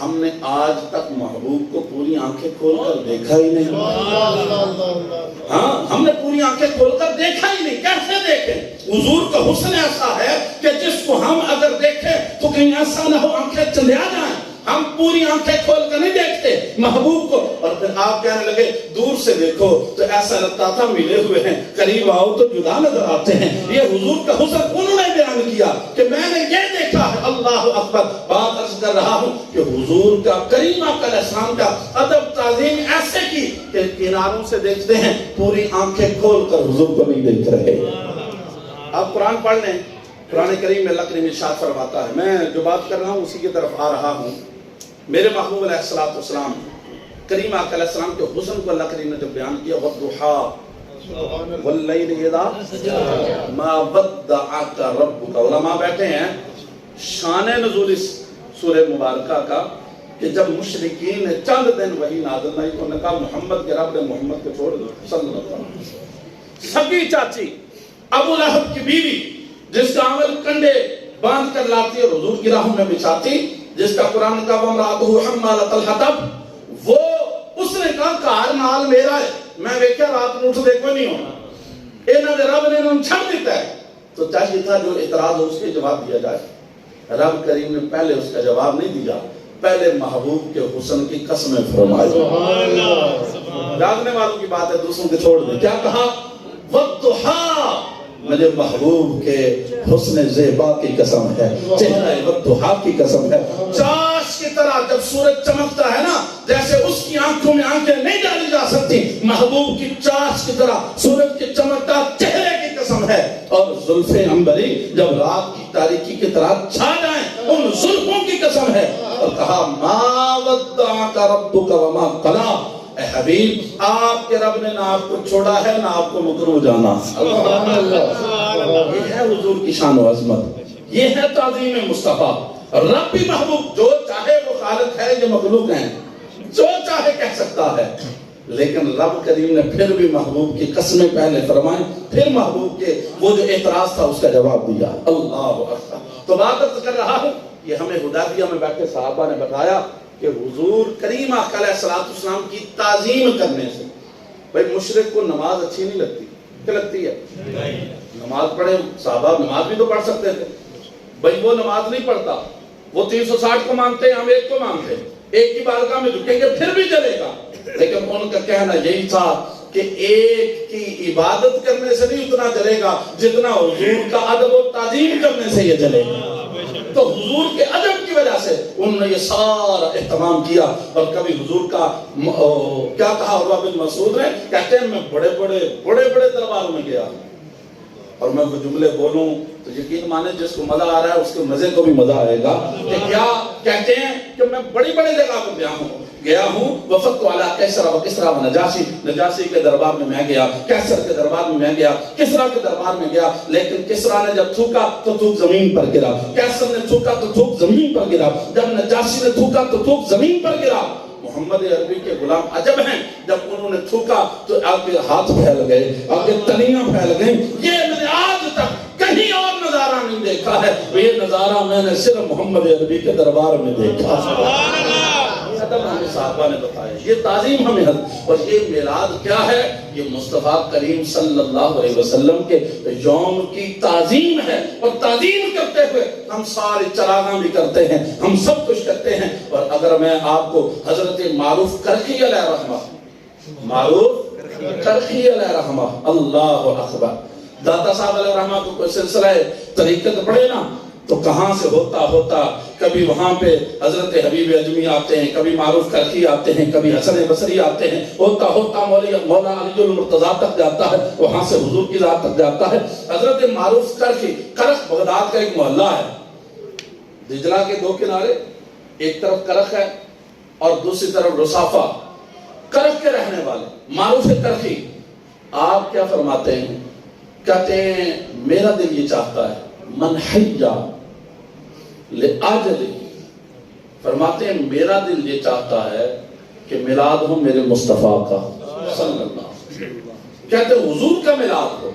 ہم نے آج تک محبوب کو پوری آنکھیں کھول کر دیکھا ہی نہیں۔ ہاں ہم نے پوری آنکھیں کھول کر دیکھا ہی نہیں، کیسے دیکھیں؟ حضور کا حسن ایسا ہے کہ جس کو ہم اگر دیکھیں تو کہیں ایسا نہ ہو آنکھیں چندیا جائیں، ہم پوری آنکھیں کھول کر نہیں دیکھتے محبوب کو۔ اور پھر آپ کہنے لگے دور سے دیکھو تو ایسا لگتا تھا ملے ہوئے ہیں، قریب آؤ تو جدا نظر آتے ہیں۔ یہ حضور کا حسن انہوں نے بیان کیا کہ میں نے یہ دیکھا ہے۔ اللہ اکبر، بات عرض کر رہا ہوں کہ حضور کا کریم آقا علیہ السلام کا ادب تعظیم ایسے کی کہ کناروں سے دیکھتے ہیں، پوری آنکھیں کھول کر حضور کو نہیں دیکھ رہے۔ آپ قرآن پڑھ لیں، قرآن کریم میں اللہ کریم ارشاد فرماتا ہے، میں جو بات کر رہا ہوں اسی کی طرف آ رہا ہوں۔ میرے محبوب علیہ السلام کریم آقا علیہ السلام کے حسن کو اللہ کریم نے جب بیان کیا، وَالضُّحَىٰ وَاللَّيْلِ إِذَا مَا وَدَّعَكَ رَبُّكَ، علماء بیٹھے ہیں شان نزول اس سورہ مبارکہ کا کہ جب مشرکین نے چند دن وحی نازل نہیں تو انہوں نے کہا محمد کے رب نے محمد کو چھوڑ دو صلی اللہ علیہ وسلم۔ سگی چاچی ابو لہب کی بیوی جس کا عمل کنڈے باندھ کر لاتی اور حضور کی راہوں میں بچھاتی، جس کا قرآن کا وَامْرَأَتُهُ حَمَّالَةَ الْحَطَبِ، وہ اس نے کہا کار نال میرا ہے، میں ویکھیا رات نو اٹھ دے کوئی نہیں ہونا، انہاں دے رب نے انہوں چھڑ دیتا ہے۔ تو چاہیے تھا جو اعتراض ہو اس کے جواب دیا جائے، رب کریم نے پہلے اس کا جواب نہیں دیا، پہلے محبوب کے حسن کی قسمیں فرمائی۔ جاگنے والوں کی بات ہے، دوسروں کے چھوڑ دیں۔ کیا کہا؟ وَالضُّحَىٰ، مجھے محبوب کے حسن زیبا کی قسم ہے، چہرہ وَالضُّحَىٰ کی قسم ہے۔ چاش کی طرح جب سورج چمکتا ہے نا، جیسے اس کی آنکھوں میں آنکھیں نہیں ڈالی جا سکتی، محبوب کی چاش کی طرح سورج کے چمکتا چہرے کی قسم ہے۔ اور زلف عنبری جب رات کی تاریکی کی طرح چھا جائیں، ان زلفوں کی قسم ہے۔ اور کہا ما ودعک ربک وما قلی، اے حبیب آپ کے رب نے نہ آپ کو چھوڑا ہے نہ آپ کو مکروہ جانا۔ یہ ہے حضور کی شان و عظمت، یہ ہے تعظیم مصطفیٰ۔ رب بھی محبوب، جو چاہے وہ خالق ہے، یہ مخلوق ہیں، جو چاہے کہہ سکتا ہے، لیکن رب کریم نے پھر بھی محبوب کی قسمیں پہلے فرمائیں، پھر محبوب کے وہ جو اعتراض تھا اس کا جواب دیا۔ اللہ اکبر۔ تو بات کر رہا ہوں، یہ ہمیں حدیبیہ میں بیٹھے صحابہ نے بتایا کہ حضور کریم آقا علیہ السلام کی تعظیم کرنے سے، بھائی مشرک کو نماز اچھی نہیں لگتی، کیا لگتی ہے؟ نماز پڑھے، صحابہ نماز بھی تو پڑھ سکتے تھے، بھائی وہ نماز نہیں پڑھتا، وہ 360 کو مانتے ہیں، ہم ایک کو مانتے ہیں، ایک کی بارگاہ میں جھکیں گے پھر بھی جلے گا، لیکن ان کا کہنا یہی تھا کہ ایک کی عبادت کرنے سے نہیں اتنا جلے گا جتنا حضور کا ادب و تعظیم کرنے سے یہ جلے گا۔ تو حضور کے ادب کی وجہ سے انہوں نے یہ سارا اہتمام کیا۔ اور کبھی حضور کا کیا کہا عروہ بن مسعود نے، کہتے ہیں میں بڑے بڑے درباروں میں گیا اور میں وہ جملے بولوں تو یقین مانے جس کو مزہ آ رہا ہے اس کے مزے کو بھی مزہ آئے گا، کہ کیا کہتے ہیں کہ میں بڑی جگہ پر گیا ہوں، وفد والا کیسرا و کسرا و نجاشی کے دربار میں گیا، کیسر کے دربار میں گیا، کسرا کے دربار میں گیا، لیکن کسرا نے جب تھوکا تو تھوک زمین پر گرا، کیسر نے تھوکا تو تھوک زمین پر گرا، جب نجاشی نے تھوکا تو تھوک زمین پر گرا۔ محمد عربی کے غلام عجب ہیں، جب انہوں نے تھوکا تو آگے ہاتھ پھیل گئے، آگے تلیاں پھیل گئیں۔ یہ میں نے آج تک کہیں اور نظارہ نہیں دیکھا ہے، یہ نظارہ میں نے صرف محمد عربی کے دربار میں دیکھا۔ سبحان اللہ۔ یہ ادب ہمیں صحابہ نے بتایا، یہ تعظیم ہمیں اور یہ میلاد کیا ہے؟ یہ مصطفیٰ کریم صلی اللہ علیہ وسلم کے یوم کی تعظیم ہے، اور تعظیم کرتے ہوئے ہم سارے چراغاں بھی کرتے ہیں، ہم سب کچھ کرتے ہیں۔ اور اگر میں آپ کو حضرت معروف کرخی علیہ رحمہ، معروف کرخی علیہ رحمہ، اللہ اکبر، داتا صاحب علیہ رحمہ کو کوئی سلسلہ طریقت پڑھے نا تو کہاں سے ہوتا کبھی وہاں پہ حضرت حبیب اجمی آتے ہیں، کبھی معروف کرخی آتے ہیں، کبھی حسن بصری آتے ہیں، ہوتا مولا علی المرتضیٰ تک جاتا ہے، وہاں سے حضور کی ذات تک جاتا ہے۔ حضرت معروف کرخی، کرخ بغداد کا ایک محلہ ہے، دجلہ کے دو کنارے، ایک طرف کرخ ہے اور دوسری طرف رصافہ، کرخ کے رہنے والے معروف کرخی آپ کیا فرماتے ہیں؟ کہتے ہیں میرا دل یہ چاہتا ہے، من حجا لآجلی، فرماتے ہیں میرا دل یہ چاہتا ہے کہ میلاد ہو میرے مصطفیٰ کا صلی اللہ علیہ وسلم، کہتے ہیں حضور کا میلاد ہو،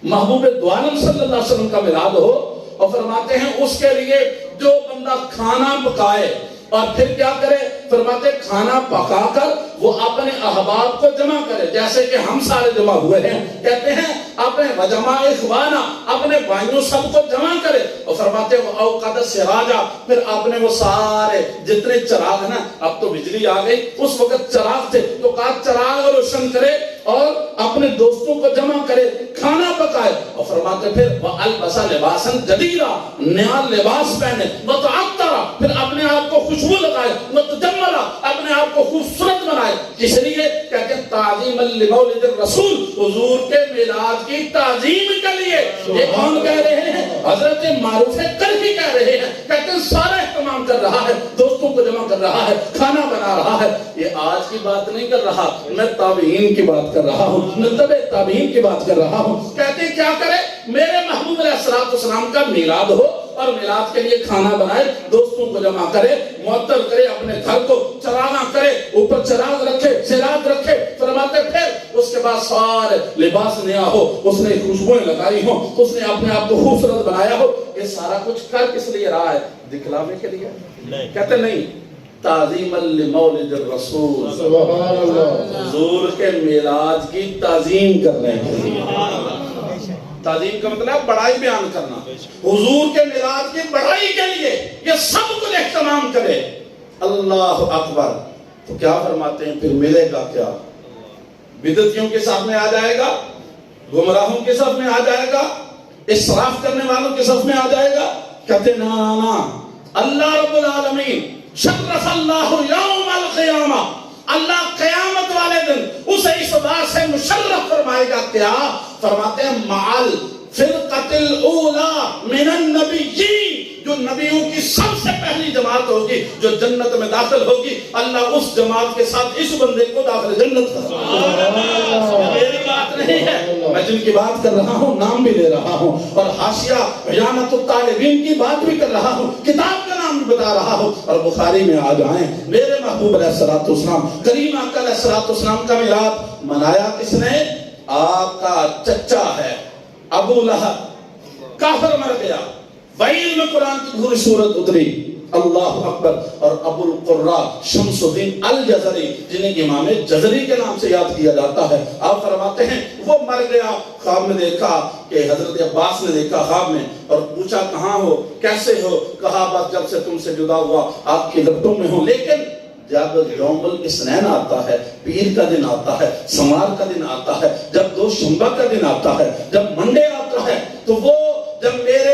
محبوب دو عالم صلی اللہ علیہ وسلم کا میلاد ہو۔ اور فرماتے ہیں اس کے لیے جو بندہ کھانا پکائے اور پھر کیا کرے، فرماتے کھانا پکا کر وہ اپنے احباب کو جمع کرے، جیسے کہ ہم سارے جمع ہوئے ہیں، کہتے ہیں اپنے وجمع اخوانا، اپنے بھائیوں سب کو جمع کرے۔ اور فرماتے ہیں اوقد سراجا، پھر اپنے وہ سارے جتنے چراغ ہیں، اب تو بجلی آ گئی، اس وقت چراغ تھے تو کہا چراغ روشن کرے اور اپنے دوستوں کو جمع کرے، کھانا پکائے۔ اور فرماتے پھر وَأَلْبَسَ لِبَاسًا جَدِيدًا، نیا لباس پہنے، وَتَعَطَّرَ، پھر اپنے آپ کو خوشبو لگائے، وَتَجَمَّلَ، اپنے آپ کو خوبصورت بنائے۔ کس لیے؟ کہتے ہیں تعظیم لمولد الرسول، حضور کے میلاد کی تعظیم کے لیے۔ یہ کون کہہ رہے ہیں؟ حضرت معروف کرخی کہہ رہے ہیں، کہتے ہیں سارا اہتمام کر رہا ہے، دوستوں کو جمع کر رہا ہے، کھانا بنا رہا ہے۔ یہ آج کی بات نہیں کر رہا، میں تابعین کی بات کر رہا ہوں، میں تبع تابعین کی بات کر رہا ہوں۔ کہتے ہیں کیا کرے؟ میرے محبوب علیہ السلام کا میلاد ہو اور میلاد کے لیے کھانا بنائے، دوستوں کو جمع کرے، معطر کرے، اپنے گھر کو چراغاں کرے، اوپر چراغ رکھے، سراج رکھے۔ فرماتے پھر اس کے بعد سارے لباس نیا ہو، اس نے خوشبوئیں لگائی ہو، اس نے اپنے آپ کو خوبصورت بنایا ہو، یہ سارا کچھ کر کس لیے رہا ہے؟ دکھلاوے کے لیے؟ کہتے نہیں، تعظیم لمولد الرسول، سبحان اللہ، حضور کے میلاد کی تعظیم کرنے کے لیے۔ تعظیم کا مطلب بڑائی بیان کرنا، حضور کے میلاد کی بڑائی کے لیے یہ سب کچھ اہتمام کرے۔ اللہ اکبر۔ تو کیا فرماتے ہیں پھر ملے گا کیا؟ بدعتیوں کے صف میں آ جائے گا، گمراہوں کے صف میں آ جائے گا، اسراف کرنے والوں کے صف میں آ جائے گا؟ کہتے نا، اللہ رب العالمین شرف اللہ یوم القیامہ، اللہ قیامت والے دن اسے اس بات سے مشرف فرمائے گا۔ کیا فرماتے ہیں؟ معل فرقۃ الاولی من النبیین، جو نبیوں کی سب سے پہلی جماعت ہوگی جو جنت میں داخل ہوگی، اللہ اس جماعت کے ساتھ اس بندے کو داخل جنت کرے۔ میری بات نہیں ہے، میں جن کی بات کر رہا ہوں نام بھی لے رہا ہوں، اور حاشیہ بیانۃ الطالبین کی بات بھی کر رہا ہوں، کتاب کا نام بھی بتا رہا ہوں۔ اور بخاری میں آ جائیں، میرے محبوب علیہ الصلوۃ والسلام، کریم آقا علیہ الصلوۃ والسلام کا میلاد منایا کس نے؟ آپ کا چچا ہے ابو لہب، کافر مر گیا، ویل میں قرآن کی پوری سورت اتری، اللہ اکبر۔ اور ابو القرہ شمس الدین الجزری، جنہیں امام جزری کے نام سے یاد کیا جاتا ہے، آپ فرماتے ہیں وہ مر گیا، خواب میں دیکھا کہ حضرت عباس نے دیکھا خواب میں، اور پوچھا کہاں ہو، کیسے ہو؟ کہا بس جب سے تم سے جدا ہوا آپ کی لپٹوں میں ہوں۔ لیکن جب یوم الاثنین آتا ہے، پیر کا دن آتا ہے، سمار کا دن آتا ہے، جب دو شنبہ کا دن آتا ہے، جب منڈے آتا ہے، تو وہ جب میرے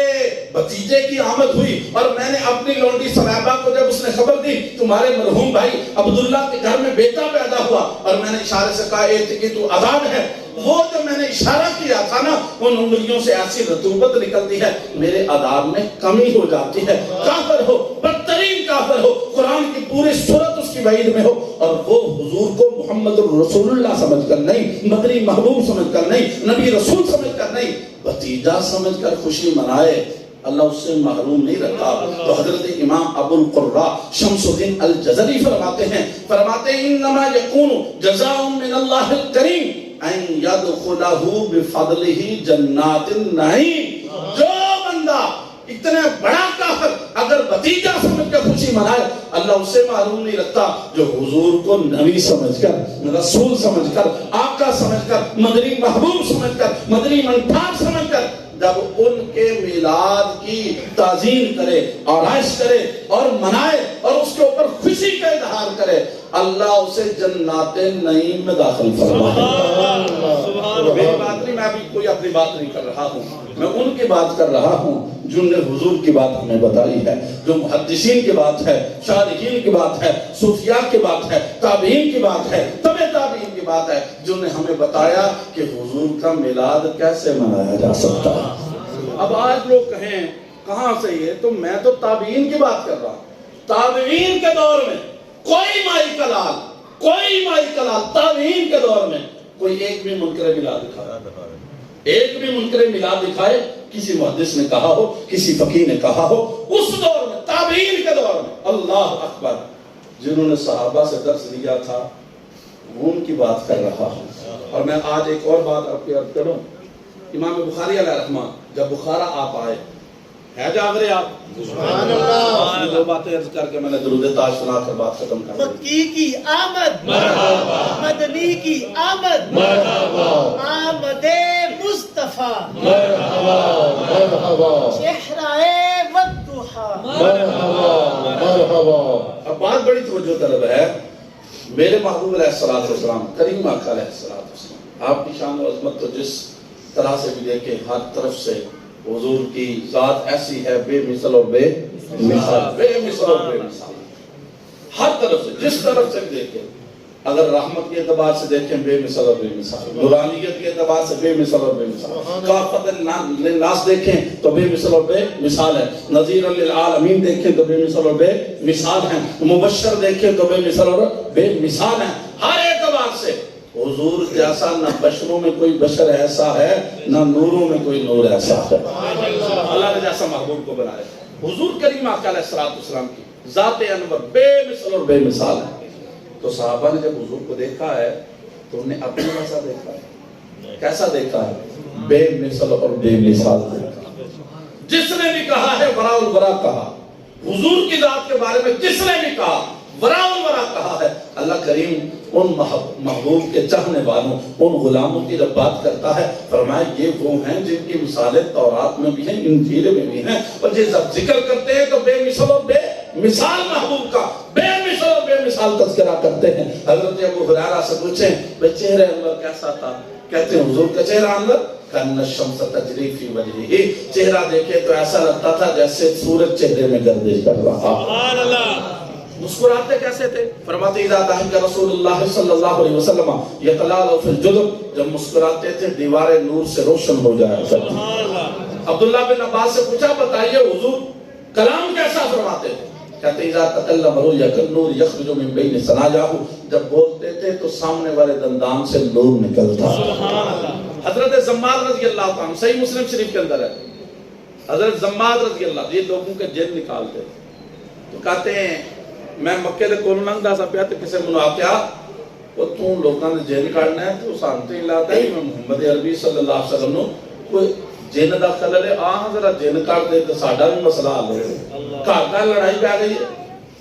بھتیجے کی آمد ہوئی اور میں نے اپنی لونڈی سمیبہ کو جب اس نے خبر دی تمہارے مرحوم بھائی عبداللہ کے گھر میں بیٹا پیدا ہوا، اور میں نے اشارے سے کہا اے کہ تو آزاد ہے، وہ جو میں نے اشارہ کیا تھا نا، ان انگلیوں سے ایسی رطوبت نکلتی ہے، میرے عذاب میں کمی ہو جاتی ہے۔ کافر ہو، بدترین کافر ہو، قرآن کی پوری سورت اس کی وعید میں ہو، اور وہ حضور کو محمد الرسول اللہ سمجھ کر نہیں، مدنی محبوب سمجھ کر نہیں، نبی رسول سمجھ کر نہیں، بھتیجا سمجھ کر خوشی منائے، اللہ اس سے محروم نہیں رکھا۔ تو حضرت امام ابو القرہ شمس الدین الجزری فرماتے ہیں انما یکون جزاء من اللہ الکریم ان یدخلہ بفضلہ جنات النعیم۔ جو بندہ اتنے بڑا کافر اگر بھتیجا سمجھ کر خوشی منائے، اللہ اسے معلوم نہیں رکھتا جو حضور کو نبی سمجھ کر، رسول سمجھ کر، آقا سمجھ کر، مدنی محبوب سمجھ کر، مدنی منٹھار سمجھ کر جب ان کے میلاد کی تعظیم کرے، آرائش کرے اور منائے اور اس کے اوپر خوشی کا اظہار کرے، اللہ اسے جنات نعیم میں داخل فرمائے۔ میری بات نہیں، میں ابھی کوئی اپنی بات نہیں کر رہا ہوں، میں ان کی بات کر رہا ہوں جن نے حضور کی بات ہمیں بتائی ہے، جو محدثین کی بات ہے، شارحین کی بات ہے، صوفیاء کی بات ہے، تابعین کی بات ہے، تبع تابعین کی بات ہے، جن نے ہمیں بتایا کہ حضور کا میلاد کیسے منایا جا سکتا ہے۔ اب آج لوگ کہیں کہاں سے یہ، تو میں تو تابعین کی بات کر رہا ہوں۔ تابعین کے دور میں کوئی مائی کلال تابعین کے دور میں کوئی ایک بھی منکر میلاد دکھایا، ایک بھی منکر میلاد دکھائے، کسی محدث نے کہا ہو، کسی فقیہ نے کہا ہو، اس دور میں تابعین کے دور میں۔ اللہ اکبر۔ جنہوں نے صحابہ سے درس لیا تھا وہ ان کی بات کر رہا ہوں۔ اور میں آج ایک اور بات آپ کی عرض کروں، امام بخاری علیہ الرحمہ جب بخارا آپ آئے، ہے جاگرے آپ؟ سبحان اللہ۔ دو باتیں عرض کر کے میں نے درود تاج سنا کر بات ختم کر دی۔ مکی کی آمد مرحبا، مدنی کی آمد مرحبا، آمد مصطفیٰ مرحبا مرحبا، چہرہ والضحیٰ مرحبا مرحبا۔ اب بات بڑی توجہ طلب ہے، میرے محبوب علیہ الصلوۃ والسلام، کریم آقا علیہ الصلوۃ والسلام، آپ کی شان و عظمت تو جس طرح سے بھی دیکھیں، ہر طرف سے حضور کی ذات ایسی ہے، بے مثل اور بے مثال، بے مثل اور بے مثال، ہر طرف سے جس طرف سے بھی دیکھیں، اگر رحمت کے اعتبار سے دیکھیں بے مثل اور بے مثال، نورانیت کے اعتبار سے بے مثل اور بے مثال، کافۃ للناس دیکھیں تو بے مثل اور بے مثال ہے، نذیر للعالمین دیکھیں تو بے مثل اور بے مثال ہیں، مبشر دیکھیں تو بے مثل اور بے مثال ہیں، ہر اعتبار سے حضور جیسا نہ بشروں میں کوئی بشر ایسا ہے، نہ نوروں میں کوئی نور ایسا ہے۔ اللہ نے جیسا محبوب کو بنایا، حضور کریم آقا علیہ الصلوۃ والسلام کی ذات انور بے مثل اور بے مثال ہے۔ تو صحابہ نے جب حضور کو دیکھا ہے تم نے اپنے جیسا دیکھا ہے؟ کیسا دیکھا ہے؟ بے مثل اور بے مثال دیکھا. جس نے بھی کہا ہے وراء الورا کہا, حضور کی ذات کے بارے میں جس نے بھی کہا وراء الورا کہا ہے. اللہ کریم ان محبوب کے چاہنے والوں, ان غلاموں کی جب بات کرتا ہے فرمایا یہ وہ ہیں جن کی مثالیں تورات میں بھی ہیں, انجیل میں بھی ہیں, اور یہ جب ذکر کرتے ہیں تو بے مثل اور بے مثال محبوب کا بے مثل اور بے مثال تذکرہ کرتے ہیں. حضرت ابو ہریرہ سے پوچھیں بھئی چہرہ انور کیسا تھا؟ کہتے ہیں حضور کا چہرہ انور کان الشمس تجری فی وجہہ, چہرہ دیکھے تو ایسا لگتا تھا جیسے سورج چہرے میں گردش کر رہا. سبحان اللہ. مسکراتے کیسے تھے؟ فرماتے اذا ضحک رسول اللہ صلی اللہ علیہ وسلم یتلالوا فی الجدر, جب مسکراتے تھے دیواریں نور سے روشن ہو جایا کرتی. عبداللہ بن عباس سے پوچھا بتائیے حضور کلام کیسا فرماتے تھے؟ کہتے اذا تکلم رؤیا کالنور یخرج من بین ثنایاہ, جب بولتے تھے تو سامنے والے دندان سے نور نکلتا. سبحان اللہ. حضرت زماد رضی اللہ عنہ صحیح مسلم شریف کے اندر ہے, حضرت زماد رضی اللہ یہ لوگوں کے جن نکالتے تو کہتے ہیں میں مکے دے کولوں لنگدا سا پیا تے کسے منوں آکھیا او تو لوکاں دے جن کڈنا ہے تو سانتے ہی لاتا ہے محمد عربی صلی اللہ علیہ وسلم نو کوئی جن دا خلل ہے آ ذرا جن کڈ دے تے ساڈا بھی مسئلہ حل ہو. گھر دا لڑائی پہ گئی ہے.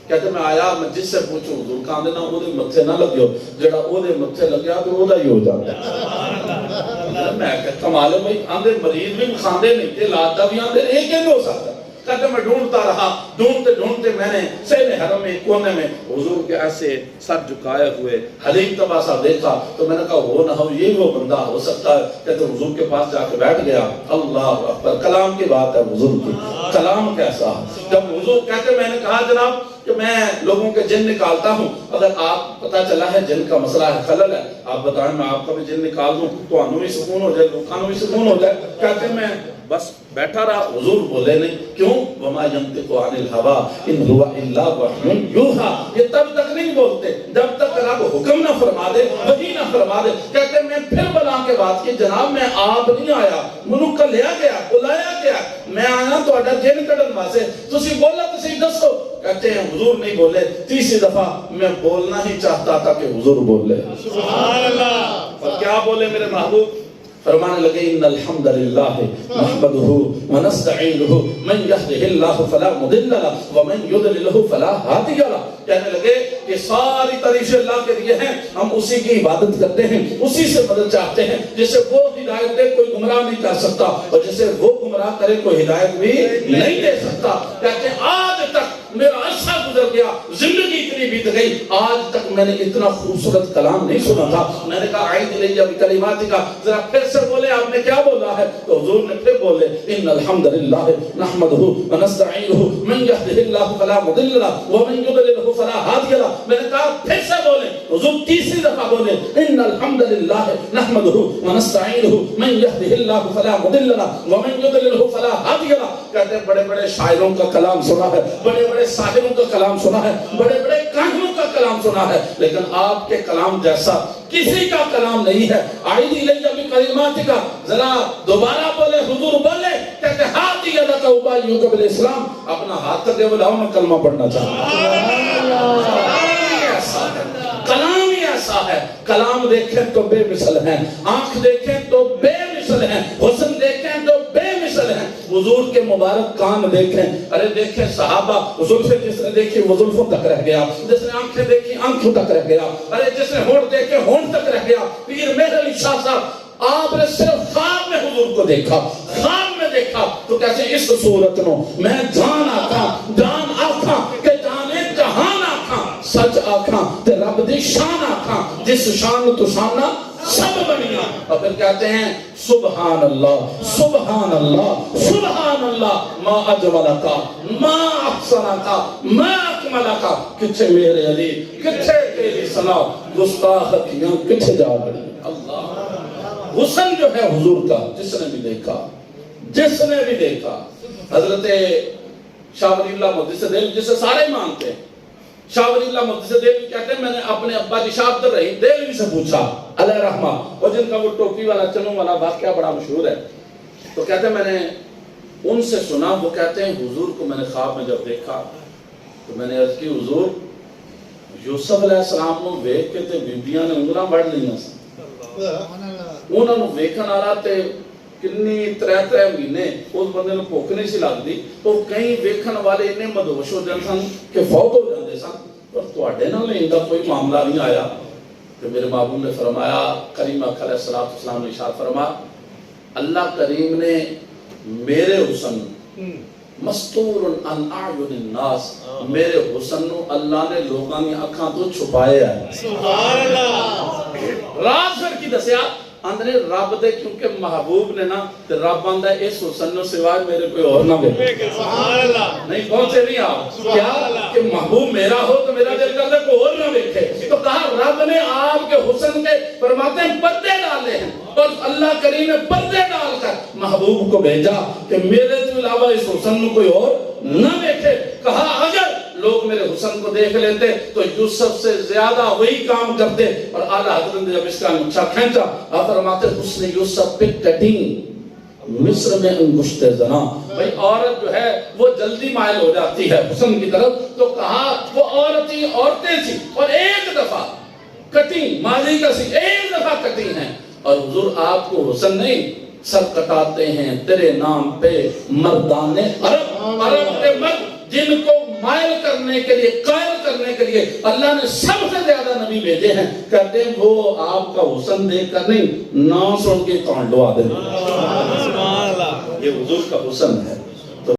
کہتے میں آیا میں جس سے پوچھوں حضور کہندے نا او دے متھے نہ لگیو, جڑا او دے متھے لگیا تو او دا ہی ہو جاندا ہے. میں کہ کمال ہے بھائی آندے مریض بھی کھاندے نہیں تے علاج دا بھی آندے اے کیسے ہو سکتا؟ کہتے میں ڈھونڈتا رہا, ڈھونڈتے ڈھونڈتے میں نے سہن حرم میں کونے میں حضور کے ایسے سر جھکائے ہوئے حلیم تباسا دیکھا تو میں نے کہا ہو نہ ہو یہ وہ بندہ ہو سکتا ہے. کہتے حضور کے پاس جا کے بیٹھ گیا. اللہ اکبر, کلام کی بات ہے حضور کی, کلام کیسا. جب حضور کہتے میں نے کہا جناب کہ میں لوگوں کے جن نکالتا ہوں, اگر آپ پتہ چلا ہے جن کا مسئلہ ہے خلل ہے آپ بتائیں میں آپ کا بھی جن نکال دوں تو انہوں بھی سکون ہو جائے لوکانوں بھی سکون ہو جائے. کہتے میں بس بیٹھا رہا. حضور بولے نہیں. کیوں؟ وما ينطق عن الهوى ان هو الا وحی یوحى, یہ تب تک نہیں بولتے جب تک رب حکم نہ فرما دے, وحی نہ فرما دے. کہتے میں پھر بلا کے بات کی جناب میں آپ نہیں آیا, منو کلیا گیا بلایا گیا, میں آیا تہاڈا جن کڈن واسطے, تسی بولا تسی دسو. کہتے ہیں حضور نہیں بولے. تیسری دفعہ میں بولنا ہی چاہتا تھا کہ حضور بولے. سبحان اللہ. اور کیا بولے میرے محبوب؟ فرمانے لگے ان الحمدللہ نحمدہ ونستعینہ من یہدہ اللہ فلا مضل لہ ومن یضللہ فلا ہادی لہ. کہنے لگے کہ ساری تعریفیں اللہ کے لیے ہیں, ہم اسی کی عبادت کرتے ہیں, اسی سے مدد چاہتے ہیں. جسے وہ ہدایت دے کوئی گمراہ نہیں کر سکتا, اور جسے وہ گمراہ کرے کوئی ہدایت بھی نہیں دے سکتا. کہتے ہیں آج تک میرا عرصہ گزر گیا, زندگی اتنی بیت گئی, آج تک میں نے اتنا خوبصورت کلام نہیں سنا تھا. میں نے کہا عید الیہ بکلماتک, ذرا پھر سے بولے آپ نے کیا بولا ہے؟ تو حضور نے پھر بولے ان الحمدللہ نحمدہ ونستعینہ من یہدہ اللہ فلا مضل لہ ومن یضللہ فلا ہادی لہ. میں نے کہا پھر سے بولے. حضور تیسری دفعہ بولے ان الحمدللہ نحمدہ ونستعینہ من یہدہ اللہ فلا مضل لہ ومن یضللہ فلا ہادی لہ. کہتے ہیں بڑے بڑے شاعروں کا کلام سنا ہے, بڑے بڑے ساحروں کا کلام سنا ہے, بڑے بڑے کاہنوں کا کلام سنا ہے, لیکن آپ کے کلام جیسا کسی کا کلام نہیں ہے. عید الیہ بکلماتک, ذرا دوبارہ بولے. حضور بولے کہتے ہاتھ یدک ابایعک بالاسلام, اپنا ہاتھ تک بلاؤ میں کلمہ پڑھنا چاہتا ہوں. کلام ہی ایسا ہے. کلام دیکھیں تو بے مثل ہیں, آنکھ دیکھیں تو بے مثل ہیں, حسن دیکھیں تو بے مثل ہیں. حضور کے مبارک کان دیکھیں, ارے دیکھیں صحابہ, زلفیں جس نے دیکھی وہ زلفوں تک رہ گیا, جس نے آنکھیں دیکھی آنکھوں تک رہ گیا, ارے جس نے ہونٹ دیکھے ہونٹ تک رہ گیا. پیر مہر علی شاہ صاحب آپ نے صرف خواب میں حضور کو دیکھا, خواب میں دیکھا تو کیسے اس صورت نو میں جان آکھاں, جان آکھاں کہ جانے جہان آکھاں, سچ آکھاں تے رب دی شان آکھاں, جس شان تو شانہ سب بنیا. اور پھر کہتے ہیں سبحان اللہ سبحان اللہ سبحان اللہ ما اجملکا ما احسنکا ما اکملکا. کچھے میرے علی کچھے تیری ثنا, گستاخ کیاں کچھے جا گڑی. اللہ حسن جو ہے حضور کا, جس نے بھی دیکھا, جس نے بھی دیکھا. حضرت شاہ ولی اللہ محدث دہلوی جسے سارے مانتے ہیں, شاہ ولی اللہ محدث دہلوی کہتے ہیں میں نے اپنے ابا جی شاہ عبد الرحیم دہلوی سے پوچھا علیہ رحمہ, اور جن کا وہ ٹوپی والا چنوں والا واقعہ بڑا مشہور ہے, تو کہتے ہیں میں نے ان سے سنا, وہ کہتے ہیں حضور کو میں نے خواب میں جب دیکھا تو میں نے عرض کی حضور یوسف علیہ السلام کو دیکھ کے تے بیبیاں نے انگلاں بڑھ لیاں. ਉਹਨਾਂ ਨੂੰ ਵੇਖਣ ਵਾਲਾ ਤੇ ਕਿੰਨੀ 3 ਮਹੀਨੇ ਉਸ ਬੰਦੇ ਨੂੰ ਭੁੱਖ ਨਹੀਂ ਸੀ ਲੱਗਦੀ। ਉਹ ਕਈ ਵੇਖਣ ਵਾਲੇ ਇੰਨੇ ਮਦਹੋਸ਼ ਹੋ ਜਾਂਦੇ ਸਨ ਕਿ ਫੌਤ ਹੋ ਜਾਂਦੇ ਸਨ। ਪਰ ਤੁਹਾਡੇ ਨਾਲ ਇਹਦਾ ਕੋਈ ਮਾਮਲਾ ਨਹੀਂ ਆਇਆ। کہ میرے محبوب نے فرمایا، کریم آقا علیہ السلام نے ارشاد فرمایا، اللہ کریم نے میرے حسن مستور عن اعین الناس، میرے حسن نو اللہ نے لوگاں دی اکھاں تو چھپایا ہے۔ سبحان اللہ۔ راز پھر کی دسیا اندرے رب دے، کیونکہ محبوب نے نا تے رب آندا اس حسن نو سوائے میرے کوئی اور نہ دیکھے۔ سبحان اللہ۔ نہیں پہنچے نہیں آپ کیا کہ محبوب میرا ہو تو میرا دل کرتا کوئی اور نہ دیکھے۔ تو کہا رب نے آپ کے حسن کے فرماتے ہیں پردے ڈالے ہیں، اور اللہ کریم نے پردے ڈال کر محبوب کو بھیجا کہ میرے تو علاوہ اس حسن کو کوئی اور نہ دیکھے۔ کہا اگر لوگ میرے حسن کو دیکھ لیتے تو یوسف سے زیادہ وہی کام کرتے۔ اور اعلیٰ حضرت نے جب اس کا نقشہ کھینچا، آپ فرماتے حسن یوسف پہ کٹنگ مصر میں انگشت زنا، بھئی عورت جو ہے وہ جلدی مائل ہو جاتی ہے حسن کی طرف، تو کہا وہ عورتیں تھی اور ایک دفعہ کٹنگ ماضی کا سی ایک دفعہ کٹنگ ہے۔ اور حضور آپ کو حسن نہیں، سر کٹاتے ہیں تیرے نام پہ مردان عرب کے مرد جن کو مائل کرنے کے لیے، قائل کرنے کے لیے اللہ نے سب سے زیادہ نبی بھیجے ہیں، کہتے ہیں وہ آپ کا حسن دیکھ کر نہیں، نام سن کے کان لوا دیں۔ سبحان اللہ۔ یہ حضور کا حسن ہے۔